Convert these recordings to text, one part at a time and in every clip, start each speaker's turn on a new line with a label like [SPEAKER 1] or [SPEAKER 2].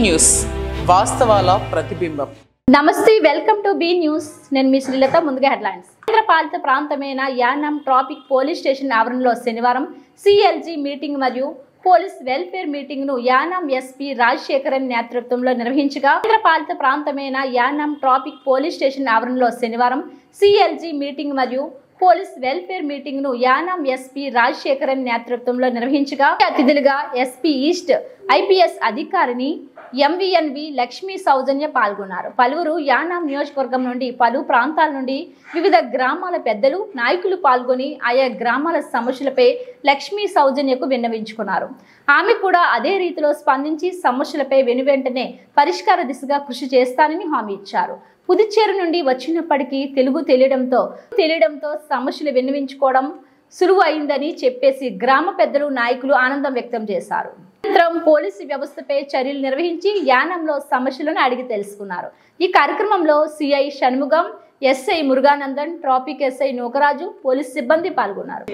[SPEAKER 1] News వాస్తవాల ప్రతిబింబం.
[SPEAKER 2] నమస్తే, welcome to be news. నేను మీ శ్రీలత. ముందుగా హెడ్లైన్స్. కేంద్రపాలిత ప్రాంతమైన యానాం ట్రాఫిక్ పోలీస్ స్టేషన్ ఆవరణలో శనివారం సిఎల్జీ మీటింగ్ మరియు పోలీస్ వెల్ఫేర్ మీటింగ్ ను యానాం ఎస్పీ రాజశేఖరన్ నేతృత్వంలో నిర్వహించగా, కేంద్రపాలిత ప్రాంతమైన యానాం ట్రాఫిక్ పోలీస్ స్టేషన్ ఆవరణలో శనివారం సిఎల్జీ మీటింగ్ మరియు పోలీస్ వెల్ఫేర్ మీటింగ్ ను యానాం ఎస్పీ రాజశేఖరన్ నేతృత్వంలో నిర్వహించగా, అతిథులుగా ఎస్పీ ఈస్ట్ ఐపీఎస్ అధికారిని ఎంవీఎన్వి లక్ష్మీ సౌజన్య పాల్గొన్నారు. పలువురు యానాం నియోజకవర్గం నుండి, పలు ప్రాంతాల నుండి వివిధ గ్రామాల పెద్దలు, నాయకులు పాల్గొని ఆయా గ్రామాల సమస్యలపై లక్ష్మీ సౌజన్యకు విన్నవించుకున్నారు. ఆమె కూడా అదే రీతిలో స్పందించి సమస్యలపై వెనువెంటనే పరిష్కార దిశగా కృషి చేస్తానని హామీ ఇచ్చారు. పుదుచ్చేరి నుండి వచ్చినప్పటికీ తెలుగు తెలియడంతో సమస్యలు విన్నవించుకోవడం సులువు అయిందని చెప్పేసి గ్రామ పెద్దలు, నాయకులు ఆనందం వ్యక్తం చేశారు. అనంతరం పోలీసు వ్యవస్థపై చర్యలు నిర్వహించి యానంలో సమస్యలను అడిగి తెలుసుకున్నారు. ఈ కార్యక్రమంలో CI Shanmugam, SI Muruganandan, traffic SI Nookaraju, police సిబ్బంది పాల్గొన్నారు.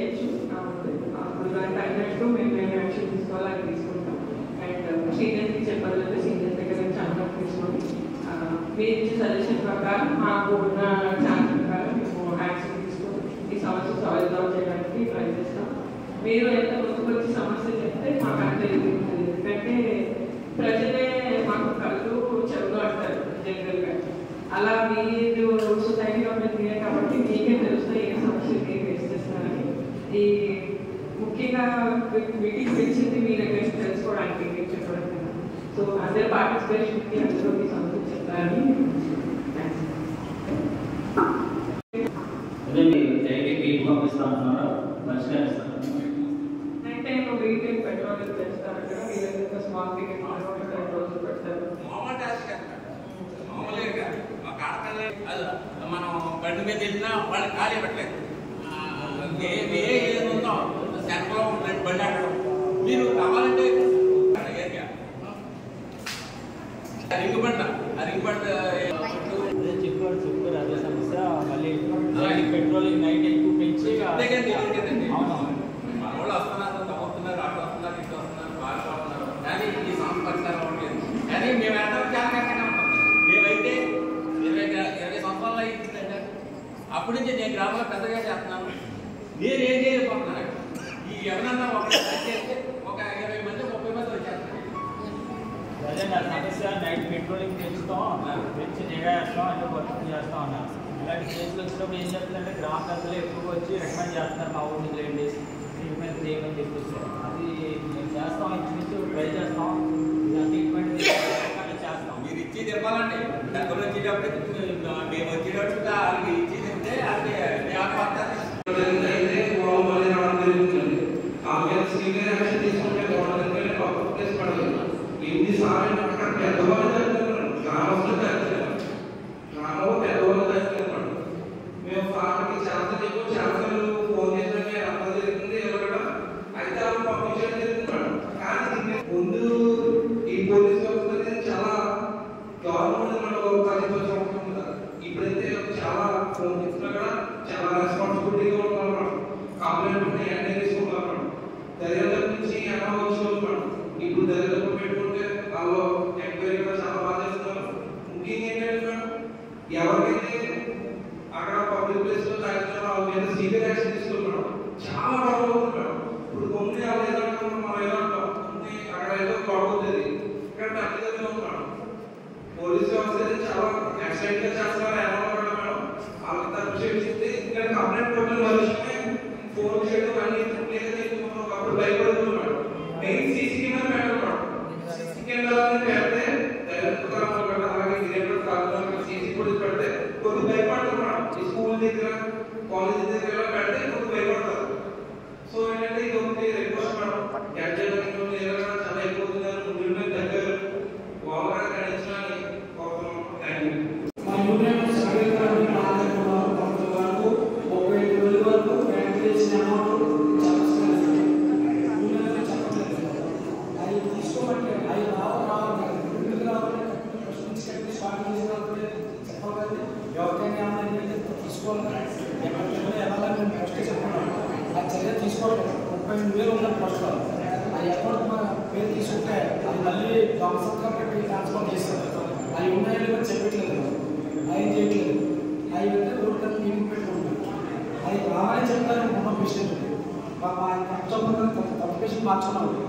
[SPEAKER 3] మీరు ఎంత ముందుకు వచ్చి సమస్య చెప్తే మాకు అంత ఎందుకంటే ప్రజలే మాకు కళ్ళు చెవులు అంటారు జనరల్గా. అలా మీరు సొసైటీలో పెరిగారు కాబట్టి మీకే తెలుస్తాయి ఏ సమస్యలు మీరు ఫేస్ చేస్తున్నారని. ఈ ముఖ్యంగా మీటింగ్ పిలిచింది మీ దగ్గర తెలుసుకోవడానికి, మీరు చెప్పడానికి. సో అందరి పార్టిసిపేషన్కి అందరూ మీ సమస్య చెప్తారని. రీటైల్ పెట్రోల్ పెంచుతారు కదా, వీళ్ళంతా స్మాల్ టికెట్ రోజు పెడతారు.
[SPEAKER 4] మనం బండి మీద వెళ్ళినా వాళ్ళు ఖాళీ పెట్టలేదు. ఏదో సెంటర్లో బండి ఆడడం మీరు కావాలంటే అరిగిపడ్డ
[SPEAKER 5] చెప్పారు అదే సమస్య. మళ్ళీ పెట్రోల్ నైట్ ఎక్కువ పెంచి
[SPEAKER 4] వాళ్ళు వస్తున్నారు, వస్తున్నారు, అటు వస్తున్నారు, ఇటు వస్తున్నారు, పాల్గొస్తున్నారు. కానీ ఈ సమస్య పరిష్కారం అవ్వట్లేదు. కానీ మేము ఎంత చాలా కరెక్ట్గా ఉంటాం. మేమైతే 20 సంవత్సరాలు అయిందంటే అప్పటి నుంచి నేను గ్రామంలో పెద్దగా చేస్తున్నాను. నేను ఏం చేయలేకపోతున్నాను. ఈ ఎవరన్నా చేస్తే ఒక 20 మంది 30 మంది వచ్చేస్తారు.
[SPEAKER 5] అదే నా సమస్య. నైట్ పెట్రోలింగ్ పెంచుతాం, పెంచి నిఘా వేస్తాం, అంటే వర్క్ చేస్తాం అన్నారు. ఇలాంటి కేసులు వచ్చినప్పుడు ఏం చెప్తుందంటే గ్రామ పెద్దలు ఎక్కువగా వచ్చి రికమెండ్ చేస్తున్నారు, మా ఊరికి లేండి ట్రీట్మెంట్ చేయమని చెప్పేసి. అది మేము చేస్తాం, ఇంచుమించు ట్రై చేస్తాం. ట్రీట్మెంట్ చేస్తాం.
[SPEAKER 4] మీరు ఇచ్చేది ఇవ్వాలండి. డబ్బులు వచ్చేటప్పుడు మేము వచ్చేటప్పుడు వాళ్ళకి ఇచ్చేది ఉంటే అది
[SPEAKER 6] ఇప్పుడైతే చాలా ఫోన్ చేసినా కూడా చాలా రెస్పాన్సిబిలిటీగా ఉంటున్నాం. కంప్లైంట్ అన్నీ తీసుకుంటున్నాం. దర్యాప్తు నుంచి ఎలా వచ్చుకుంటున్నాం. ఇప్పుడు దర్యాప్తు పెట్టుకుంటే వాళ్ళు ఎంక్వైరీ కూడా చాలా బాగా చేస్తున్నారు. ముఖ్యంగా ఏంటంటే ఎవరికైతే అక్కడ పబ్లిక్ ప్లేస్ లో తాగుతున్నారో వాళ్ళ మీద సీరియస్ యాక్షన్ తీసుకుంటున్నాం. చాలా గొడవ అవుతున్నాం. ఇప్పుడు కొన్ని వాళ్ళు ఏదంటాం, మనం ఏదంటాం, కొన్ని అక్కడ ఏదో గొడవ అవుతుంది, ఇక్కడ అన్ని అవుతున్నాం. పోలీసు వ్యవస్థ చాలా ఎక్సైట్ గా చేస్తున్నారు. వాళ్ళకి తప్పు చేస్తే ఇక్కడ కంప్లైంట్ కొట్టిన విషయమే ఫోన్ చేయడం అన్ని ఒకప్పుడు భయపడుతున్నాడు. మెయిన్ సీసీ కెమెరా పెట్టాడు. సీసీ కెమెరా పెడితే అలాగే గిరేటర్ కాదు సీసీ ఫుటేజ్ పెడితే కొద్ది భయపడుతున్నాడు. ఈ స్కూల్ దగ్గర కాలేజ్ దగ్గర పెడితే కొద్ది భయపడతారు. సో ఏంటంటే ఇది ఒకటి రిక్వెస్ట్ మేడం, చాలా ఎక్కువ ముందు దగ్గర వాళ్ళ గణించడానికి
[SPEAKER 7] తీసుకోవాలి. 38,000 ఉన్న పోస్టులు ఆ అకౌంట్ పేరు తీసుకుంటే అది మళ్ళీ దొంగసత్వం పెట్టి ట్రాన్స్ఫర్ చేస్తారు. అవి ఉన్నాయని కూడా చెప్పట్లేదు, అవి చేయట్లేదు. అవి అయితే రోడ్డు మీటింగ్ పెట్టుకుంటారు. అది రామని చెప్తారు. ఉన్న పేషెంట్ కొత్త పేషెంట్ మార్చుకున్నాడు,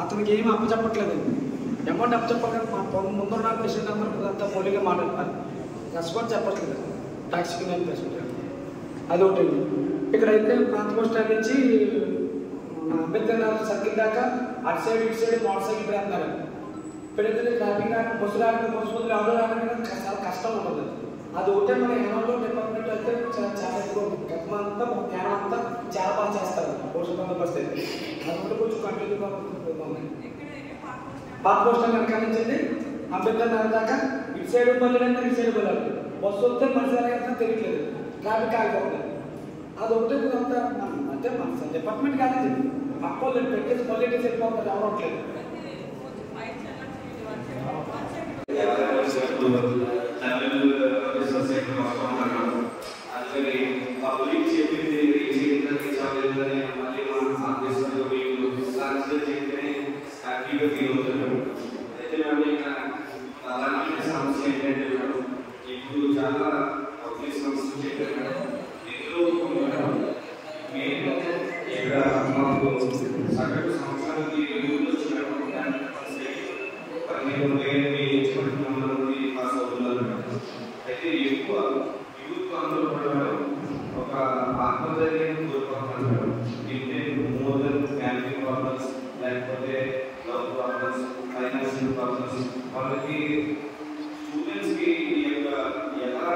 [SPEAKER 7] అతనికి ఏమి అప్పచెప్పట్లేదు. అమౌంట్ అప్పచెప్పక ముందున్న పేషెంట్ అందరూ అంతా పోలీగా మాట్లాడతారు. రెస్పాన్స్ చెప్పట్లేదు టాక్సీకి నేను పేషెంట్. అది ఒకటి. ఇక్కడైతే ప్రాంత బస్ స్టాండ్ నుంచి అంబేద్కర్ నగర్ సర్కిల్ దాకా అటు సైడ్ ఇటు సైడ్ మోటార్ సైకిల్ వెళ్తున్నారు. ఇప్పుడైతే ట్రాఫిక్ బస్సు రావడానికి బస్సు ఆటో రావడానికి చాలా కష్టం ఉంటుంది. అది ఒకటే మన ఏమో డిపార్ట్మెంట్ అయితే చాలా ఎక్కువ ఉంటుంది. గతమంతా జ్ఞానం అంతా చాలా బాగా చేస్తారు పోషణ బందోబస్తు అయితే. అది కూడా కొంచెం కంటిన్యూగా ఉన్నాయి. పాత బస్ స్టాండ్ వెనకాల నుంచి అంబేద్కర్ నగర్ దాకా ఇటు సైడ్ వెళ్ళాలంటే ఇటు సైడ్ వెళ్ళాలి. బస్సు వస్తే మనిషి ఎలాగైతే తెలియట్లేదు, ట్రాఫిక్ ఆగిపోతుంది. అది ఒకటే అంతా అంటే మన డిపార్ట్మెంట్ కాదు, పక్క వాళ్ళు పెట్టేసి పొలిటిక్స్ వెళ్ళిపోతారు, ఎవరట్లేదు.
[SPEAKER 6] సమస్య ఏంటంటే ఇప్పుడు చాలా సమస్యలు చెప్పారు. ఇక్కడ మాకు సగటు సంవత్సరానికి పాస్ అవుతున్నారు. అయితే ఎక్కువ యూత్ అందరూ ఒక ఆత్మధైర్యాన్ని కోల్పోతున్నారు. అంటే మోర్ దెన్ ఫ్యామిలీ ప్రాబ్లమ్స్, లేకపోతే లవ్ ప్రాబ్లమ్స్, ఫైనాన్షియల్ ప్రాబ్లమ్స్. వాళ్ళకి స్టూడెంట్స్కి ఎలా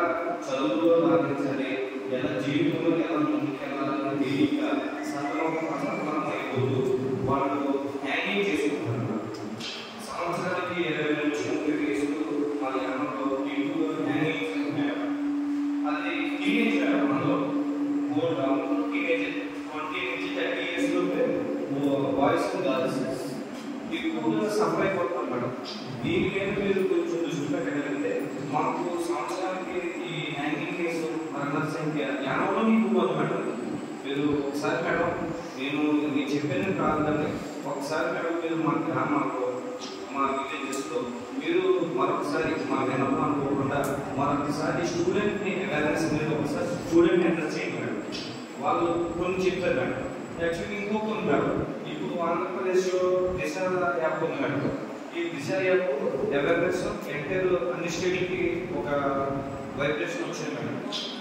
[SPEAKER 6] చదువులో రాణించాలి, ఎలా జీవితంలో ఎలా ముందుకెళ్ళాలని తెలియక సఫలం అయిపోతూ వాళ్ళు హ్యాంగింగ్ చేసుకుంటున్నారు. సంవత్సరానికి 20 నుంచి 30 కేసులు వాళ్ళ గ్రామంలో ఇంట్లో హ్యాంగింగ్ చేసుకుంటారు. అది టీనేజ్ మనలో టీనేజ్ 20 నుంచి 30 years లోపే బాయ్స్ గర్ల్స్ ఎక్కువగా సఫర్ అయిపోతున్నారు మేడం. దీని మీద మీరు కొంచెం దృష్టి పెట్టగలిగితే మాకు సంవత్సరానికి ఈ హ్యాంగింగ్ కేసు మరణాల సంఖ్య 50 ఎక్కువ మేడం. మీరు ఒకసారి మేడం నేను చెప్పేది కాదండి, ఒకసారి మేడం మీరు మా గ్రామాల్లో మా విలేజెస్లో మీరు మరొకసారి మా వినపం అనుకోకుండా మరొకసారి స్టూడెంట్ని అవేర్నెస్ మీద ఒకసారి స్టూడెంట్ని ఎంటర్ చేయండి మేడం. వాళ్ళు కొన్ని చెప్పారు మేడం. యాక్చువల్లీ ఇంకొక ఉంది మేడం, ఇప్పుడు ఆంధ్రప్రదేశ్లో దిశ యాప్ ఉంది మేడం. ఈ దిశ యాప్ అవేర్నెస్ ఎంటర్ అన్ని స్టేట్లకి ఒక వైబ్రేషన్ వచ్చింది మేడం.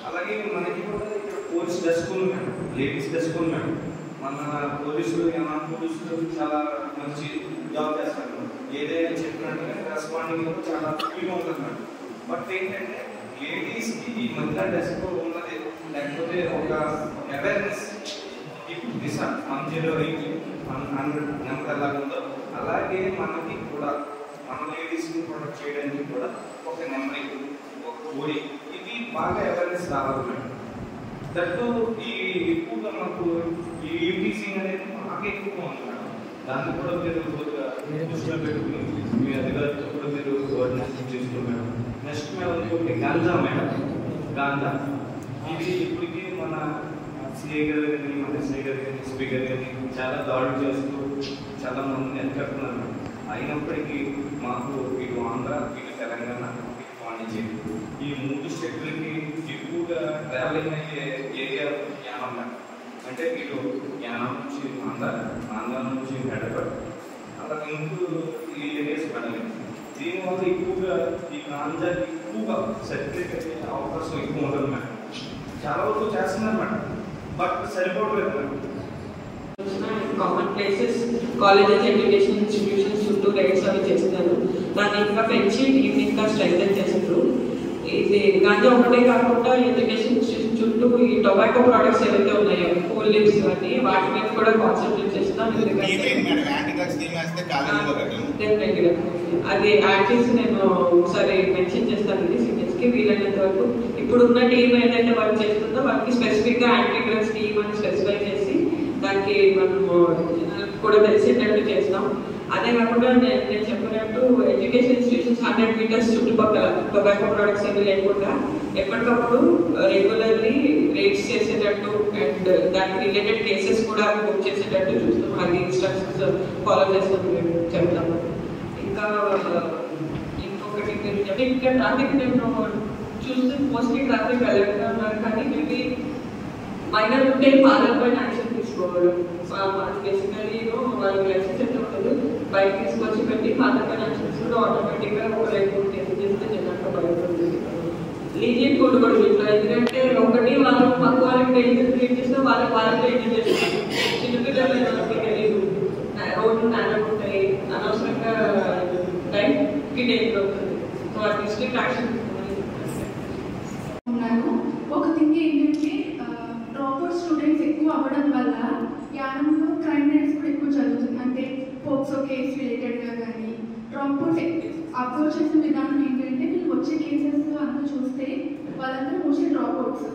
[SPEAKER 6] అలాగే మనకి కూడా ఇక్కడ పోలీస్ డెస్క్ ఉంది మేడం, లేడీస్ డెస్క్ ఉంది మేడం. మన పోలీసులు పోలీసులు చాలా మంచి జాబ్ చేస్తారు. ఏదైనా చెప్పినట్టుగా రెస్పాండింగ్ చాలా ఫ్రీగా ఉంటుంది మేడం. బట్ ఏంటంటే లేడీస్కి ఈ మహిళా డెస్క్ ఉన్నది లేకపోతే ఒక అవేర్నెస్ ఇప్పుడు దిశ 108 100 నెంబర్ ఎలా ఉందో అలాగే మనకి కూడా మన లేడీస్ని ప్రొటెక్ట్ చేయడానికి కూడా ఒక నెంబర్, ఒక కోడి, ఇది బాగా అవేర్నెస్ రావాలి మేడం. దట్టు ఈ ఎక్కువగా మాకు ఈ యూటీసింగ్ అనేది బాగా ఎక్కువగా ఉంది మేడం. దాన్ని కూడా మీరు కొద్దిగా దృష్టిలో పెట్టుకుని మీ అధికారులతో కూడా మీరు కోఆర్డినేషన్ చేసుకోండి మేడం. నెక్స్ట్ మేడం ఇంకొకటి గాంజా మేడం. గాంజా ఇది ఇప్పటికీ మన సిఐ గారు కానీ మన ఎస్ఐ గారు కానీ ఎస్పీ గారు కానీ చాలా దాడులు చేస్తూ చాలా మందిని ఎత్తుకెడుతున్నారు మేడం. అయినప్పటికీ మాకు ఇటు ఆంధ్ర, ఇటు తెలంగాణ, ఇటు పాండిచేరి ఈ 3 స్టేట్లకి ఎక్కువగా ట్రావెలింగ్ అయ్యే ఏరియా యానం మేడం. అంటే ఇటు యానం నుంచి ఆంధ్ర నుంచి హైదరాబాద్ అలా ముందు ఈ ఏరియాస్ మేడం. దీనివల్ల ఎక్కువగా ఈ గాంజా ఎక్కువగా సర్టిఫికేట్ అయ్యే అవకాశం ఎక్కువ ఉంటుంది మేడం. చాలా వరకు చేస్తున్నారు మేడం, బట్ సరిపోవట్లేదు madam.
[SPEAKER 3] Common places, colleges, education institutions చుట్టూ రైడ్స్ అవి చేస్తున్నారు. దాన్ని ఇంకా పెంచి ఇంకా స్ట్రెంగ్తన్ చేస్తున్నారు. ఇది గాంజా ఒకటే కాకుండా ఎడ్యుకేషన్ చుట్టూ ఈ టొబాకో ప్రోడక్ట్స్ ఏవైతే ఉన్నాయో కూల్ లిప్స్ అన్ని వాటి మీద కూడా కాన్సన్ట్రేట్ చేస్తున్నాం. అది యాక్టివ్స్ నేను ఒకసారి మెన్షన్ చేస్తానండి సీనియర్స్కి. వీలైనంత వరకు ఇప్పుడున్న టీం ఏదైతే వర్క్ చేస్తుందో వాళ్ళకి స్పెసిఫిక్గా యాంటీ డ్రగ్స్ టీమ్ అని స్పెసిఫై చేసి దానికి మనము కూడా తెలిసేటట్టు చేస్తాం. అదే కాకుండా నేను చెప్పినట్టు ఎడ్యుకేషన్ ఇన్స్టిట్యూషన్స్ 100 మీటర్స్ చుట్టుపక్కల టొబాకో ప్రొడక్ట్స్ ఏమీ లేకుండా ఎప్పటికప్పుడు రెగ్యులర్లీ రేట్స్ చేసేటట్టు అండ్ దానికి రిలేటెడ్ కేసెస్ కూడా బుక్ చేసేటట్టు చూస్తాం. అది ఇన్స్ట్రక్షన్స్ ఫాలో చేస్తాం చెప్తాము. ఇంకా ఇంకొకటి ఇంకా ట్రాఫిక్ నేను చూస్తే మోస్ట్లీ ట్రాఫిక్ వెళ్ళకుండా ఉన్నారు, కానీ మేబీ మైనర్ ఉంటే ఫాదర్ పైన యాక్షన్ తీసుకోవడం. బేసికలీ వాళ్ళకి లైసెన్స్ అయితే ఉండదు, బైక్ తీసుకొచ్చి పెట్టి ఫాదర్ పైన యాక్షన్ తీసుకోవడం ఆటోమేటిక్గా ఒక రైతు కేసు చేస్తే జనాలకు భయపడుతుంది. లీజియట్ కోడ్ కూడా ఇట్లా, ఎందుకంటే ఒకటి వాళ్ళు పక్క వాళ్ళకి డేంజర్ క్రియేట్ చేస్తే వాళ్ళకి డేంజర్ చేస్తారు. చిన్నపిల్లలకి తెలియదు, రోడ్లు నేరం ఉంటాయి, అనవసరంగా లైఫ్కి డేంజర్ అవుతుంది. సో ఆ డిస్ట్రిక్ట్ యాక్షన్
[SPEAKER 8] ఉన్నాను. ఒక థింగ్ ఏంటంటే డ్రాప్అవుట్ స్టూడెంట్స్ ఎక్కువ అవ్వడం వల్ల యానంలో క్రైమ్ రేట్స్ కూడా ఎక్కువ జరుగుతుంది. అంటే పోక్సో కేసు రిలేటెడ్గా కానీ డ్రాప్అవుట్ అప్రోచ్ చేసిన విధానం ఏంటంటే వీళ్ళు వచ్చే కేసెస్ అంతా చూస్తే వాళ్ళందరూ మోస్ట్లీ డ్రాప్అవుట్స్.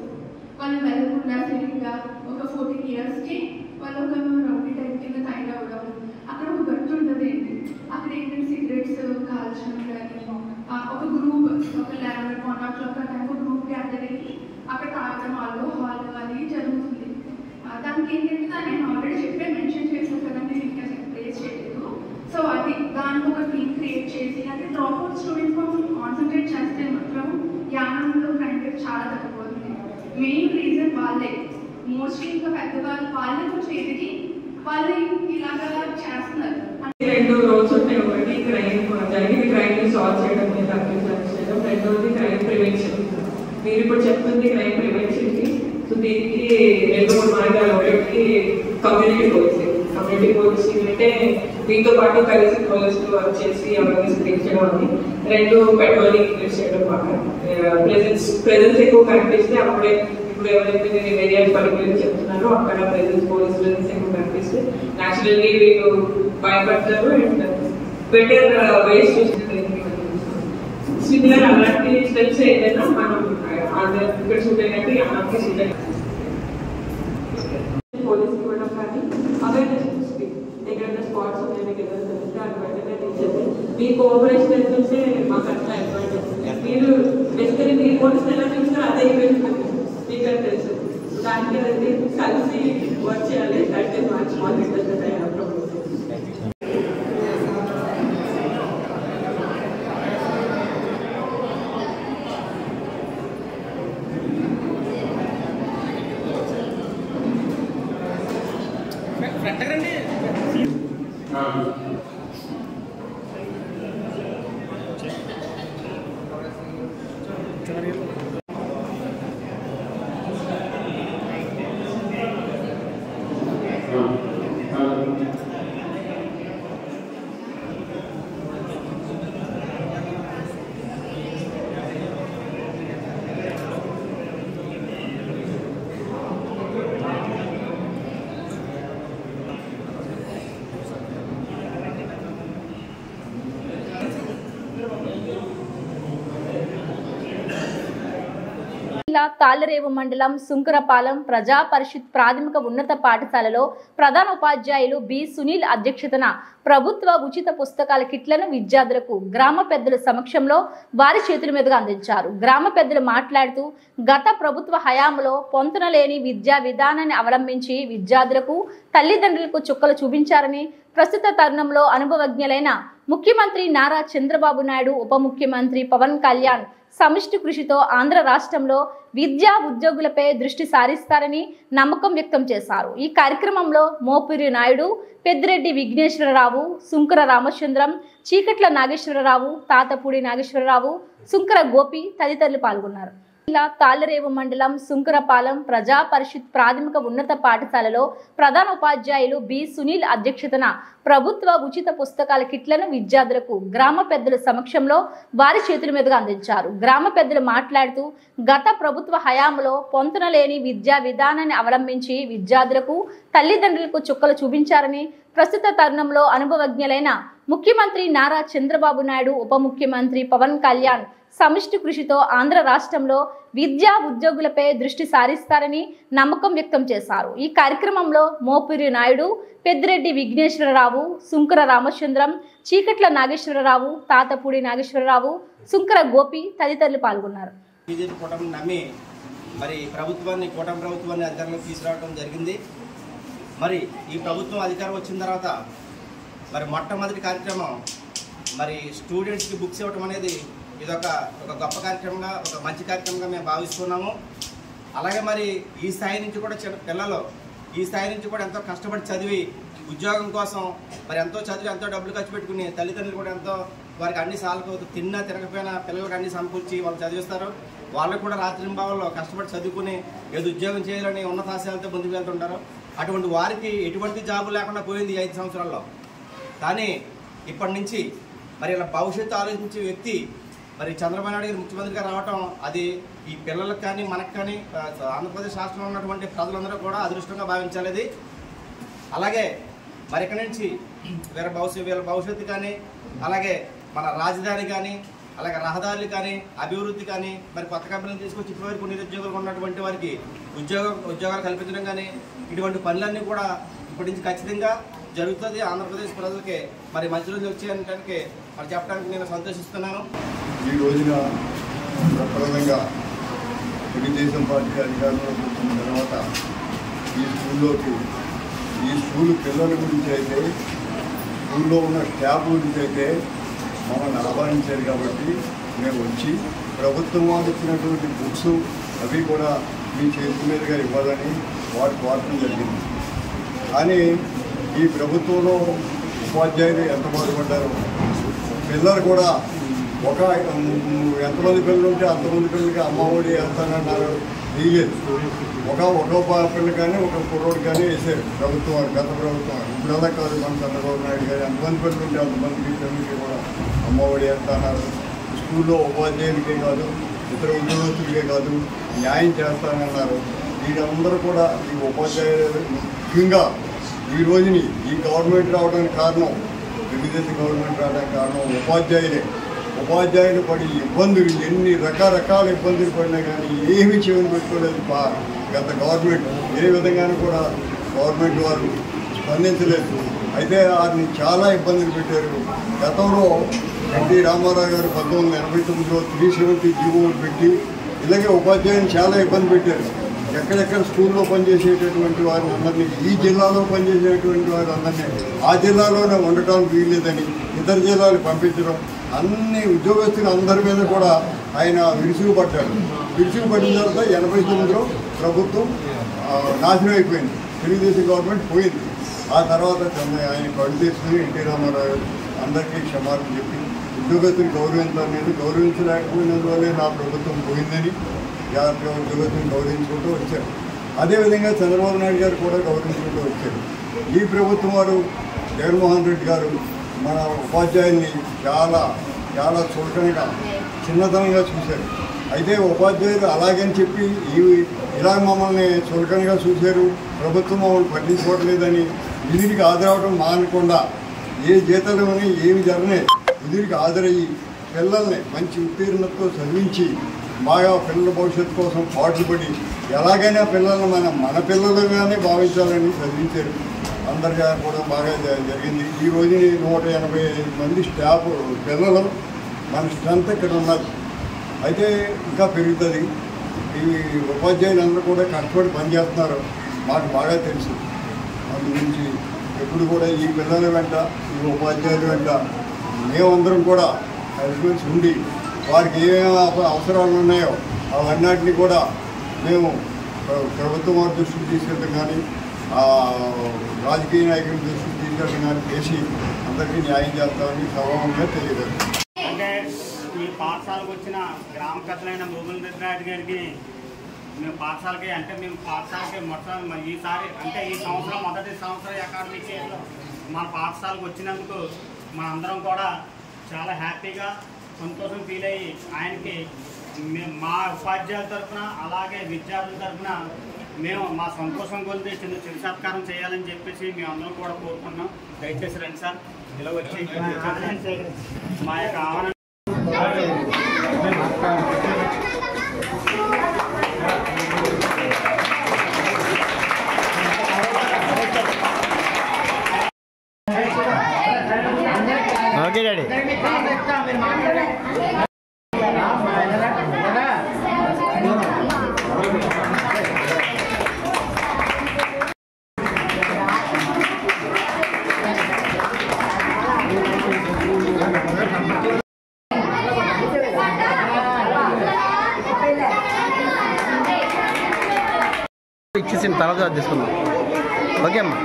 [SPEAKER 8] వాళ్ళు వెళ్ళకుండా సరిగ్గా ఒక 14 yearsకి వాళ్ళు ఒక రౌడీ టైప్ కింద తయారవడం. అక్కడ ఒక గట్టు ఉంటుంది ఏంటి, అక్కడ ఏంటంటే సిగరెట్స్ కాల్చడం కానీ ఒక గ్రూప్ ఒక 11, 1 o'clock ఆ టైం గ్రూప్ గ్యాదర్ అయ్యి అక్కడ తాగడం ఆల్కహాల్ అది జరుగుతుంది. దానికి ఏంటంటే నేను ఆల్రెడీ చెప్పే మెన్షన్ చేశాను కదా, నేను ఇంకా ప్లేస్ చేయలేదు. సో అది దానికి ఒక టీమ్ క్రియేట్ చేసి అంటే డ్రాప్అవుట్ స్టూడెంట్స్ కోసం కాన్సన్ట్రేట్ చేస్తే మాత్రం యానంలో క్రైమ్ రేట్ చాలా తగ్గిపోతుంది. మెయిన్ రీజన్ వాళ్ళే, మోస్ట్లీ ఇంకా పెద్దవాళ్ళు వాళ్ళే కొంచెం ఎదిగి వాళ్ళు ఇలాగా చేస్తున్నారు.
[SPEAKER 3] 2 రోల్స్ ఉంటాయి. ఒకటి క్రైమ్ జరిగిన క్రైమ్ని సాల్వ్ చేయడం మీద అప్లికేషన్ చేయడం, రెండోది క్రైమ్ ప్రివెన్షన్. మీరు ఇప్పుడు చెప్తుంది క్రైమ్ ప్రివెన్షన్కి. సో దీనికి 2-3 మార్గాలు. ఒకటి కమ్యూనిటీ పోలీసింగ్. కమ్యూనిటీ పోలీసింగ్ అంటే మీతో పాటు కలిసి పోలీసులు వర్క్ చేసి అవేర్నెస్ క్రియేట్ చేయడం అని. 2 పెట్రోలింగ్ ఇంక్రీజ్ చేయడం బాగా ప్రెజెన్స్ ఎక్కువ కనిపిస్తే అప్పుడే ఇప్పుడు ఎవరైతే నేను ఏరియా పర్టికులర్ చెప్తున్నారో అక్కడ పోలీస్ ప్రెజెన్స్ ఎక్కువ కనిపిస్తే న్యాచురల్లీ వీళ్ళు భయపడతారు అండ్ బెటర్ వేస్ చూస్తుంది. సిమిలర్ అలాంటి స్టెప్స్ ఏదైనా మనం ఇక్కడ సూట్ అయినట్టు అన్నకి సూట్ అయినట్టు పోలీస్ ఇవ్వడం కానీ అవేర్నెస్ చూస్తుంది. ఎక్కడైనా స్పాట్స్ ఉన్నాయి మీకు ఏదైనా తెలిస్తే అది వెంటనే తెలిసేది. మీ కోఆపరేషన్ ఎంతుంటే మాకు అట్లా అడ్వాంటేజ్. మీరు బేసికలీ మీరు పోలీసులు ఎలా చూసినా అదే ఈవెంట్ మీకు అని తెలుసు. దానికి అది కలిసి వర్క్ చేయాలి. That is much more interested I have propose.
[SPEAKER 2] జిల్లా తాళ్లరేవు మండలం సుంకరపాలెం ప్రజా పరిషత్ ప్రాథమిక ఉన్నత పాఠశాలలో ప్రధాన ఉపాధ్యాయులు బి సునీల్ అధ్యక్షతన ప్రభుత్వ ఉచిత పుస్తకాల కిట్లను విద్యార్థులకు గ్రామ పెద్దల సమక్షంలో వారి చేతుల మీదుగా అందించారు. గ్రామ పెద్దలు మాట్లాడుతూ గత ప్రభుత్వ హయాంలో పొంతనలేని విద్యా విధానాన్ని అవలంబించి విద్యార్థులకు తల్లిదండ్రులకు చుక్కలు చూపించారని, ప్రస్తుత తరుణంలో అనుభవజ్ఞులైన ముఖ్యమంత్రి నారా చంద్రబాబు నాయుడు, ఉప ముఖ్యమంత్రి పవన్ కళ్యాణ్ సమిష్టి కృషితో ఆంధ్ర రాష్ట్రంలో విద్యా ఉద్యోగులపై దృష్టి సారిస్తారని నమ్మకం వ్యక్తం చేశారు. ఈ కార్యక్రమంలో మోపిరి నాయుడు, పెద్దిరెడ్డి విఘ్నేశ్వరరావు, సుంకర రామచంద్రం, చీకట్ల నాగేశ్వరరావు, తాతపూడి నాగేశ్వరరావు, సుంకర గోపి తదితరులు పాల్గొన్నారు. జిల్లా తాళ్లరేవు మండలం సుంకరపాలెం ప్రజా పరిషత్ ప్రాథమిక ఉన్నత పాఠశాలలో ప్రధాన ఉపాధ్యాయులు బి సునీల్ అధ్యక్షతన ప్రభుత్వ ఉచిత పుస్తకాల కిట్లను విద్యార్థులకు గ్రామ పెద్దల సమక్షంలో వారి చేతుల మీదుగా అందించారు. గ్రామ పెద్దలు మాట్లాడుతూ గత ప్రభుత్వ హయాంలో పొంతనలేని విద్యా విధానాన్ని అవలంబించి విద్యార్థులకు తల్లిదండ్రులకు చుక్కలు చూపించారని, ప్రస్తుత తరుణంలో అనుభవజ్ఞులైన ముఖ్యమంత్రి నారా చంద్రబాబు నాయుడు, ఉప ముఖ్యమంత్రి పవన్ కళ్యాణ్ సమిష్టి కృషితో ఆంధ్ర రాష్ట్రంలో విద్యా ఉద్యోగులపై దృష్టి సారిస్తారని నమ్మకం వ్యక్తం చేశారు. ఈ కార్యక్రమంలో మోపిరి నాయుడు, పెద్దిరెడ్డి విఘ్నేశ్వరరావు, సుంకర రామచంద్రం, చీకట్ల నాగేశ్వరరావు, తాతపూడి నాగేశ్వరరావు, సుంకర గోపి తదితరులు పాల్గొన్నారు.
[SPEAKER 9] బీజేపీ కూటమి నమ్మి మరి కూటమి ప్రభుత్వాన్ని అధికారంలోకి తీసుకురావడం జరిగింది. మరి ఈ ప్రభుత్వం అధికారం వచ్చిన తర్వాత మరి మొట్టమొదటి కార్యక్రమం మరి స్టూడెంట్స్కి బుక్స్ ఇవ్వటం అనేది ఇదొక గొప్ప కార్యక్రమంగా, ఒక మంచి కార్యక్రమంగా మేము భావిస్తున్నాము. అలాగే మరి ఈ స్థాయి నుంచి కూడా పిల్లలు ఈ స్థాయి నుంచి కూడా ఎంతో కష్టపడి చదివి ఉద్యోగం కోసం మరి ఎంతో చదివి ఎంతో డబ్బులు ఖర్చు పెట్టుకుని తల్లిదండ్రులు కూడా ఎంతో వారికి అన్ని సార్లు తిన్నా తినకపోయినా పిల్లలకు అన్ని సమకూర్చి వాళ్ళు చదివిస్తారు. వాళ్ళు కూడా రాత్రింబావుల్లో కష్టపడి చదువుకుని ఏదో ఉద్యోగం చేయాలని ఉన్నతాశయాలతో ముందుకు వెళ్తుంటారు. అటువంటి వారికి ఎటువంటి జాబు లేకుండా పోయింది 5 సంవత్సరాల్లో. కానీ ఇప్పటి నుంచి మరి ఇలా భవిష్యత్తు ఆలోచించే వ్యక్తి మరి చంద్రబాబు నాయుడు గారు ముఖ్యమంత్రిగా రావటం అది ఈ పిల్లలకు కానీ మనకు కానీ ఆంధ్రప్రదేశ్ రాష్ట్రంలో ఉన్నటువంటి ప్రజలందరూ కూడా అదృష్టంగా భావించాలి. అలాగే మరి ఇక్కడి నుంచి వీళ్ళ భవిష్యత్తు కానీ అలాగే మన రాజధాని కానీ అలాగే రహదారులు కానీ అభివృద్ధి కానీ మరి కొత్త కంపెనీలు తీసుకొచ్చి ఇప్పటివరకు నిరుద్యోగులు ఉన్నటువంటి వారికి ఉద్యోగాలు కల్పించడం కానీ ఇటువంటి పనులన్నీ కూడా ఇప్పటి నుంచి ఖచ్చితంగా జరుగుతుంది. ఆంధ్రప్రదేశ్ ప్రజలకి మరి మంచి రోజులు వచ్చేయడానికి మరి చెప్పడానికి నేను సంతోషిస్తున్నాను.
[SPEAKER 10] ఈ రోజున ప్రప్రదంగా తెలుగుదేశం పార్టీ అధికారంలోకి వచ్చిన తర్వాత ఈ స్కూల్ పిల్లల గురించి అయితే స్కూల్లో ఉన్న స్టాఫ్ గురించి అయితే మమ్మల్ని ఆహ్వానించారు కాబట్టి మేము వచ్చి ప్రభుత్వం వాళ్ళు ఇచ్చినటువంటి బుక్స్ అవి కూడా మీ చేతి మీదుగా ఇవ్వాలని వాడటం జరిగింది. కానీ ఈ ప్రభుత్వంలో ఉపాధ్యాయులు ఎంత బాధపడ్డారు, పిల్లలు కూడా ఎంతమంది పిల్లలు ఉంటే అంతమంది పిల్లలకి అమ్మఒడి వేస్తానన్నారు, వేయలేదు. ఒక పిల్ల కానీ ఒక కుర్రోడు కానీ వేసారు ప్రభుత్వం వారు, గత ప్రభుత్వం. ఇప్పుడల్లా కాదు, మన చంద్రబాబు నాయుడు గారు ఎంతమంది పిల్లలు ఉంటే అంతమందికి పిల్లలకి కూడా అమ్మఒడి వేస్తాన్నారు. స్కూల్లో ఉపాధ్యాయులకే కాదు ఇతర ఉద్యోగస్తులకే కాదు న్యాయం చేస్తానన్నారు. వీళ్ళందరూ కూడా ఈ ఉపాధ్యాయులు ముఖ్యంగా ఈ రోజుని ఈ గవర్నమెంట్ రావడానికి కారణం, తెలుగుదేశం గవర్నమెంట్ రావడానికి కారణం ఉపాధ్యాయులు పడి ఇబ్బందులు, ఎన్ని రకరకాల ఇబ్బందులు పడినా కానీ ఏమీ చెవిని పెట్టుకోలేదు గత గవర్నమెంట్. ఏ విధంగానూ కూడా గవర్నమెంట్ వారు స్పందించలేదు. అయితే వారిని చాలా ఇబ్బందులు పెట్టారు. గతంలో ఎన్టీ రామారావు గారు 1989లో 370 జీవోలు పెట్టి ఇలాగే ఉపాధ్యాయులు చాలా ఇబ్బంది పెట్టారు. ఎక్కడెక్కడ స్కూల్లో పనిచేసేటటువంటి వారిని అందరినీ, ఈ జిల్లాలో పనిచేసేటువంటి వారు అందరినీ ఆ జిల్లాలోనే ఉండటానికి వీల్లేదని ఇతర జిల్లాలు పంపించడం, అన్ని ఉద్యోగస్తులు అందరి మీద కూడా ఆయన విరుచుకుపడ్డాడు. విరుచుకుపడిన తర్వాత 89లో ప్రభుత్వం నాశనం అయిపోయింది, తెలుగుదేశం గవర్నమెంట్ పోయింది. ఆ తర్వాత ఆయన కళ్ళు తీసుకుని ఎన్టీ రామారావు అందరికీ క్షమాపణ చెప్పి ఉద్యోగస్తులు గౌరవించలేకపోయినందువల్లే నా ప్రభుత్వం పోయిందని ఉద్యోగస్తులను గౌరవించుకుంటూ వచ్చారు. అదేవిధంగా చంద్రబాబు నాయుడు గారు కూడా గౌరవించుకుంటూ వచ్చారు. ఈ ప్రభుత్వం వారు జగన్మోహన్ రెడ్డి గారు మన ఉపాధ్యాయుల్ని చాలా చాలా చులకనగా, చిన్నతనంగా చూశారు. అయితే ఉపాధ్యాయులు అలాగని చెప్పి ఇలా మమ్మల్ని చులకనగా చూశారు, ప్రభుత్వం మమ్మల్ని పట్టించుకోవట్లేదని విధుడికి హాజరవడం మానకుండా, ఏ జీతాలని ఏమి జరగలేదు విధుడికి హాజరయ్యి పిల్లల్ని మంచి ఉత్తీర్ణతతో చదివించి బాగా పిల్లల భవిష్యత్తు కోసం పాటుపడి ఎలాగైనా పిల్లల్ని మన పిల్లలుగానే భావించాలని చదివించారు. అందరిగా కూడా బాగా జరిగింది. ఈ రోజు 185 మంది స్టాఫ్ పిల్లలు మన స్ట్రెంత్ ఇక్కడ ఉన్నది. అయితే ఇంకా పెరుగుతుంది. ఈ ఉపాధ్యాయులందరూ కూడా కష్టపడి పనిచేస్తున్నారు, మాకు బాగా తెలుసు. అందు గురించి ఎప్పుడు కూడా ఈ పిల్లల వెంట, ఈ ఉపాధ్యాయుల వెంట మేమందరం కూడా కలిసిమెలిసి ఉండి వారికి ఏమేమి అవసరాలు ఉన్నాయో అవన్నిటిని కూడా మేము ప్రభుత్వం వారి దృష్టికి తీసుకెళ్ళడం కానీ, రాజకీయ నాయకుల దృష్టికి తీసుకెళ్ళడం కానీ చేసి అందరికీ న్యాయం చేస్తామని సభాముగా తెలియదు.
[SPEAKER 5] అంటే ఈ పాఠశాలకు వచ్చిన గ్రామ పెద్దలైన భూముల రెడ్డి గారికి మేము పాఠశాలకి మొత్తం ఈసారి అంటే ఈ సంవత్సరం మొదటి సంవత్సరం అకాడమిక్ ఇయర్లో మన పాఠశాలకు వచ్చినందుకు మనందరం కూడా చాలా హ్యాపీగా సంతోషం ఫీల్ అయ్యి ఆయనకి మా ఉపాధ్యాయుల తరఫున అలాగే విద్యార్థుల తరఫున మేము మా సంతోషం కొలితే చిన్న చిరు సత్కారం చేయాలని చెప్పేసి మేము అందరం కూడా కోరుకున్నాం. దయచేసి రండి సార్, ఇలా వచ్చి మా యొక్క ఆహ్వానం
[SPEAKER 11] ఓకే డాడీ. ఇచ్చేసిన తర్వాత తీసుకుందాం. ఓకే అమ్మా.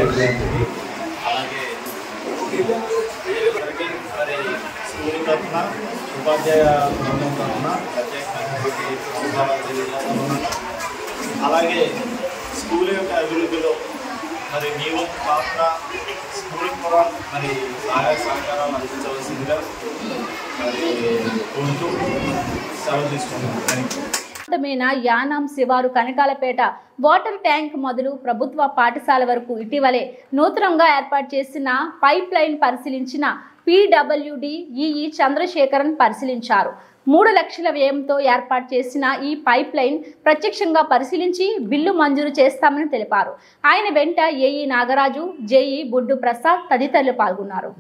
[SPEAKER 11] ఓకే.
[SPEAKER 12] అలాగే స్కూల్ తరఫున ఉపాధ్యాయ బృందం తరఫున అలాగే స్కూల్ యొక్క అభివృద్ధిలో మరి మీ వంతు పాత్ర స్కూల్ కూడా మరి సహాయ సహకారాలు అందించవలసిందిగా మరి కోరుతూ సెలవు తీసుకుంటున్నాను.
[SPEAKER 2] యానాం శివారు కనకాలపేట వాటర్ ట్యాంక్ మొదలు ప్రభుత్వ పాఠశాల వరకు ఇటీవలే నూతనంగా ఏర్పాటు చేసిన పైప్ లైన్ పరిశీలించిన పీడబ్ల్యూడి ఈఈ చంద్రశేఖరన్ పరిశీలించారు. 3 లక్షల వ్యయంతో ఏర్పాటు చేసిన ఈ పైప్ లైన్ ప్రత్యక్షంగా పరిశీలించి బిల్లు మంజూరు చేస్తామని తెలిపారు. ఆయన వెంట ఏఈ నాగరాజు, జేఈ బుడ్డు ప్రసాద్ తదితరులు పాల్గొన్నారు.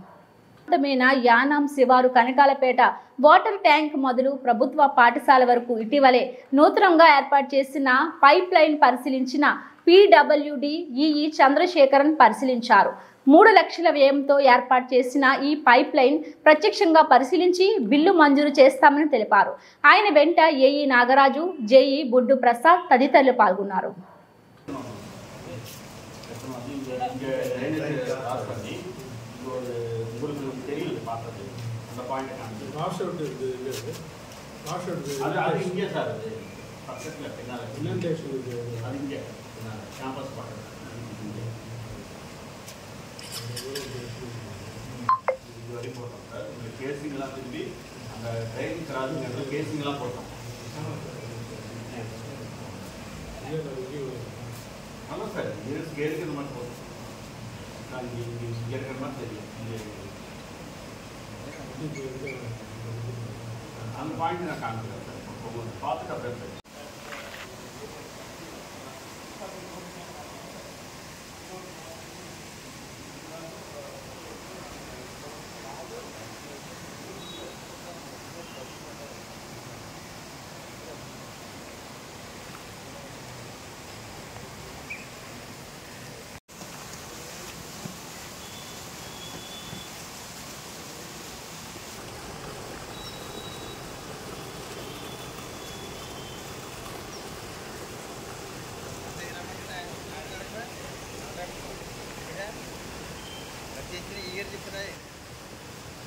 [SPEAKER 2] యానాం శివారు కనకాలపేట వాటర్ ట్యాంక్ మొదలు ప్రభుత్వ పాఠశాల వరకు ఇటీవలే నూతనంగా ఏర్పాటు చేసిన పైప్ లైన్ పరిశీలించిన పీడబ్ల్యూడి ఈఈ చంద్రశేఖరన్ పరిశీలించారు. 3 లక్షల వ్యయంతో ఏర్పాటు చేసిన ఈ పైప్ లైన్ ప్రత్యక్షంగా పరిశీలించి బిల్లు మంజూరు చేస్తామని తెలిపారు. ఆయన వెంట ఏఈ నాగరాజు, జేఈ బుడ్డు ప్రసాద్ తదితరులు పాల్గొన్నారు.
[SPEAKER 12] கேசிங்லாம் திரும்பி அந்த ட்ரைனிங் கிராஸ் கேசிங்லாம் போட்டோம். ஆமாம் சார், கேட்கறது மட்டும் போதும். நான் கேட்கற மாதிரி தெரியும். அந்த பாயிண்ட் நான் காமிக்கிறேன் சார். பார்த்துட்டு அப்படியே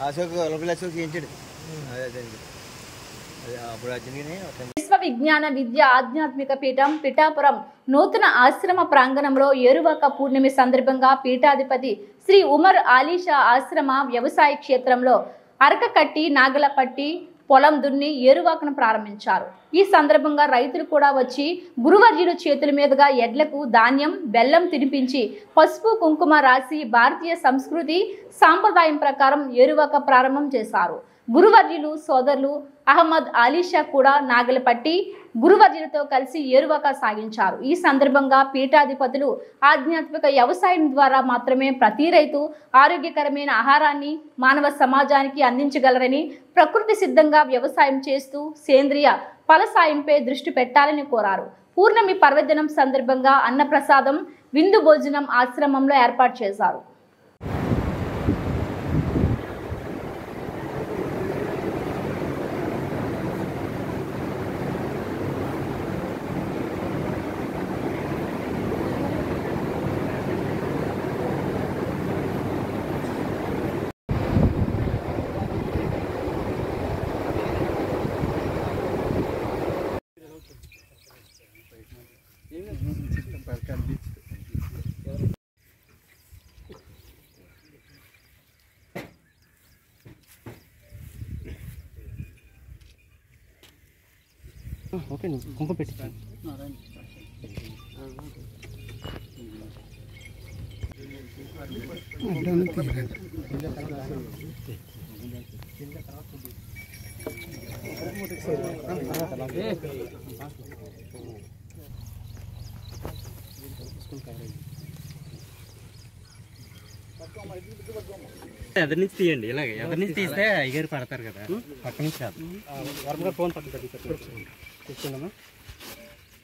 [SPEAKER 12] అశోక్ లోపల అశోక్ చేయించాడు. అప్పుడు
[SPEAKER 2] విజ్ఞాన విద్య ఆధ్యాత్మిక పీఠం పిఠాపురం నూతన ఆశ్రమ ప్రాంగణంలో ఏరువాక పూర్ణిమ సందర్భంగా పీఠాధిపతి శ్రీ ఉమర్ ఆలీషా ఆశ్రమ వ్యవసాయ క్షేత్రంలో అరకకట్టి నాగలపట్టి పొలం దున్ని ఏరువాకను ప్రారంభించారు. ఈ సందర్భంగా రైతులు కూడా వచ్చి గురువర్యుల చేతుల మీదుగా ఎడ్లకు ధాన్యం బెల్లం తినిపించి పసుపు కుంకుమ రాసి భారతీయ సంస్కృతి సాంప్రదాయం ప్రకారం ఏరువాక ప్రారంభం చేశారు. గురువర్యులు సోదరులు అహ్మద్ ఆలీషా కూడా నాగలపట్టి గురువర్యులతో కలిసి ఏరువాక సాగించారు. ఈ సందర్భంగా పీఠాధిపతులు ఆధ్యాత్మిక వ్యవసాయం ద్వారా మాత్రమే ప్రతి రైతు ఆరోగ్యకరమైన ఆహారాన్ని మానవ సమాజానికి అందించగలరని, ప్రకృతి సిద్ధంగా వ్యవసాయం చేస్తూ సేంద్రియ ఫల సాయంపై దృష్టి పెట్టాలని కోరారు. పూర్ణమి పర్వదినం సందర్భంగా అన్నప్రసాదం విందు భోజనం ఆశ్రమంలో ఏర్పాటు చేశారు.
[SPEAKER 11] ఓకే కుంకుమ పెట్టి ఎదురు నుంచి తీయండి. ఇలాగే ఎదురు నుంచి తీస్తే అయ్యారు పడతారు కదా, పక్క నుంచి కాదు. వరంగా ఫోన్ పక్కన తీసుకున్నామా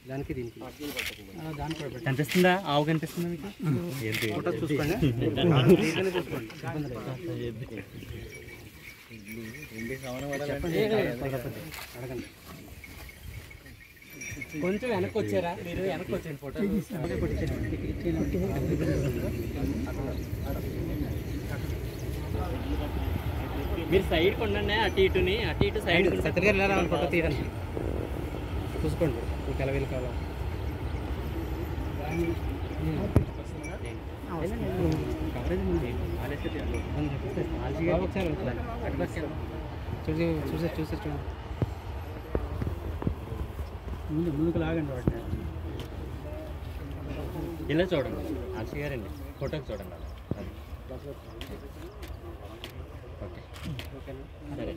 [SPEAKER 11] దానికి దీనికి కనిపిస్తుందా? ఆవు కనిపిస్తుందా మీకు? ఫోటో చూసుకోండి. అడగండి. కొంచెం వెనక్కి వచ్చారా మీరు? వెనక్కి వచ్చాను ఫోటో మీరు సైడ్ కొండండి. అటు ఇటుని అటు ఇటు సైడ్ సత్యగారు ఫోటో తీయండి. చూసుకోండి మీకు ఎలా వెళ్ళి కావాలి. చూసే చూడండి. ముందుకు లాగండి వాటిని. ఇలా చూడండి ఆశ గారండి, ఫోటోకి చూడండి. ఓకే సరే.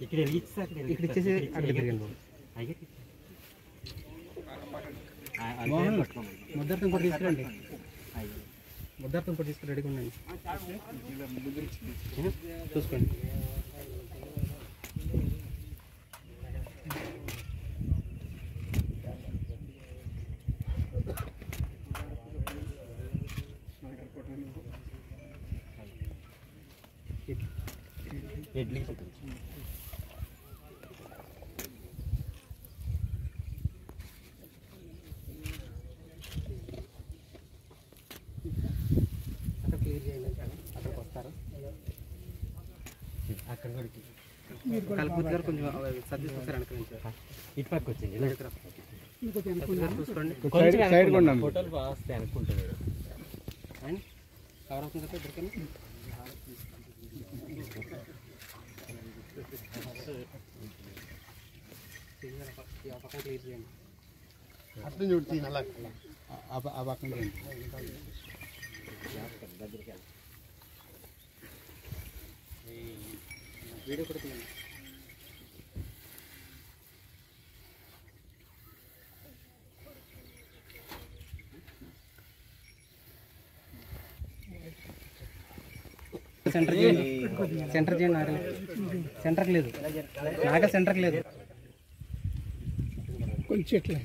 [SPEAKER 11] ఇక్కడ ఇచ్చేసి అక్కడ తిరిగండి. ముద్దార్థం కూడా తీసుకురండి. ముద్దార్థం కూడా తీసుకుని రెడీగా ఉండండి. చూసుకోండి. ఇడ్లీ అక్కడికి వస్తారు. అక్కడ కలుపుతు గారు కొంచెం సర్ది చూస్తారు. అనుకరించారు ఇటు పక్క వచ్చింది. చూసుకోండి. ఫోటోలు బాగా వస్తాయి అనుకుంటుంది. అండ్ కవర్ అవుతుంది కదా ఇద్దరికైనా. పక్కన క్లియర్ చేయండి. అర్థం చూడుతుంది అలా ఆ పక్కన వీడియో కూడా తీయండి. సెంటర్ చేయండి. సెంటర్ చేయండి. నాగలి సెంటర్కి లేదు. నాగలి సెంటర్కి లేదు. కొంచెం ఎట్లా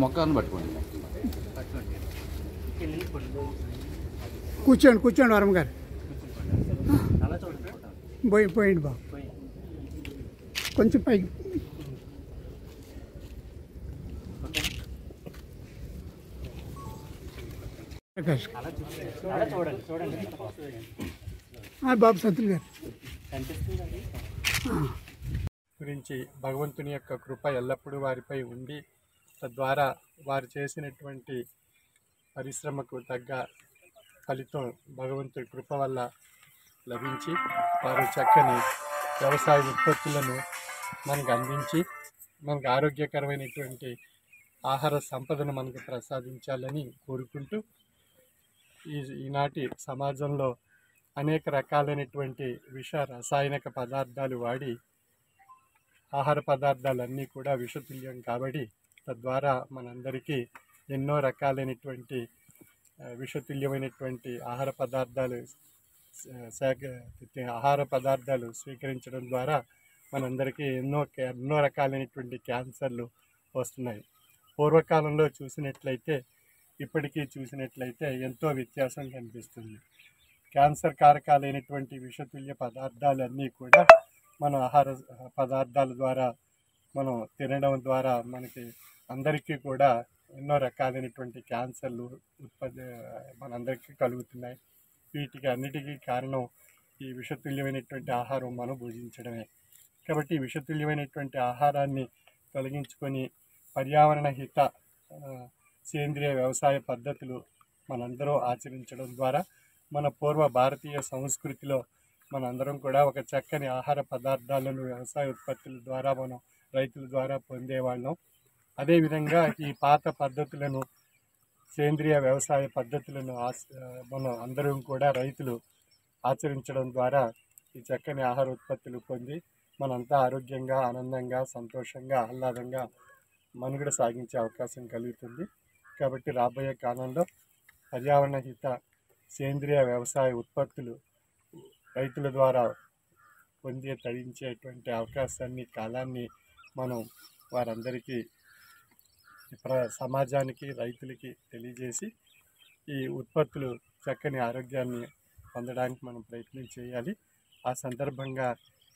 [SPEAKER 13] మొక్కను పట్టుకోండి.
[SPEAKER 14] కూర్చోండి వరం గారు. పోయింది బాబు, కొంచెం పైకి. బాబు సత్తులు గారు
[SPEAKER 15] గురించి భగవంతుని యొక్క కృప ఎల్లప్పుడూ వారిపై ఉండి తద్వారా వారు చేసినటువంటి పరిశ్రమకు తగ్గ ఫలితం భగవంతుడి కృప వల్ల లభించి వారు చక్కని వ్యవసాయ ఉత్పత్తులను మనకు అందించి మనకు ఆరోగ్యకరమైనటువంటి ఆహార సంపదను మనకు ప్రసాదించాలని కోరుకుంటూ ఈనాటి సమాజంలో అనేక రకాలైనటువంటి విష రసాయనిక పదార్థాలు వాడి ఆహార పదార్థాలన్నీ కూడా విషతుల్యం కాబట్టి తద్వారా మనందరికీ ఎన్నో రకాలైనటువంటి విషతుల్యమైనటువంటి ఆహార పదార్థాలు స్వీకరించడం ద్వారా మనందరికీ ఎన్నో రకాలైనటువంటి క్యాన్సర్లు వస్తున్నాయి. పూర్వకాలంలో చూసినట్లయితే ఇప్పటికీ చూసినట్లయితే ఎంతో వ్యత్యాసం కనిపిస్తుంది. క్యాన్సర్ కారకాలైనటువంటి విషతుల్య పదార్థాలన్నీ కూడా మన ఆహార పదార్థాల ద్వారా మనం తినడం ద్వారా మనకి అందరికీ కూడా ఎన్నో రకాలైనటువంటి క్యాన్సర్లు మనందరికీ కలుగుతున్నాయి. వీటికి అన్నిటికీ కారణం ఈ విషతుల్యమైనటువంటి ఆహారం మనం భుజించడమే. కాబట్టి ఈ విషతుల్యమైనటువంటి ఆహారాన్ని తొలగించుకొని పర్యావరణ హిత సేంద్రియ వ్యవసాయ పద్ధతులు మనందరూ ఆచరించడం ద్వారా మన పూర్వ భారతీయ సంస్కృతిలో మనందరం కూడా ఒక చక్కని ఆహార పదార్థాలను వ్యవసాయ ఉత్పత్తుల ద్వారా మనం రైతుల ద్వారా పొందేవాళ్ళం. అదేవిధంగా ఈ పాత పద్ధతులను సేంద్రియ వ్యవసాయ పద్ధతులను మనం అందరం కూడా రైతులు ఆచరించడం ద్వారా ఈ చక్కని ఆహార ఉత్పత్తులు పొంది మనంతా ఆరోగ్యంగా ఆనందంగా సంతోషంగా ఆహ్లాదంగా మనుగడ సాగించే అవకాశం కలుగుతుంది. కాబట్టి రాబోయే కాలంలో పర్యావరణ హిత సేంద్రియ వ్యవసాయ ఉత్పత్తులు రైతుల ద్వారా తరించేటువంటి అవకాశాన్ని కాలాన్ని మనం వారందరికీ సమాజానికి రైతులకి తెలియజేసి ఈ ఉత్పత్తులు చక్కని ఆరోగ్యాన్ని పొందడానికి మనం ప్రయత్నం చేయాలి. ఆ సందర్భంగా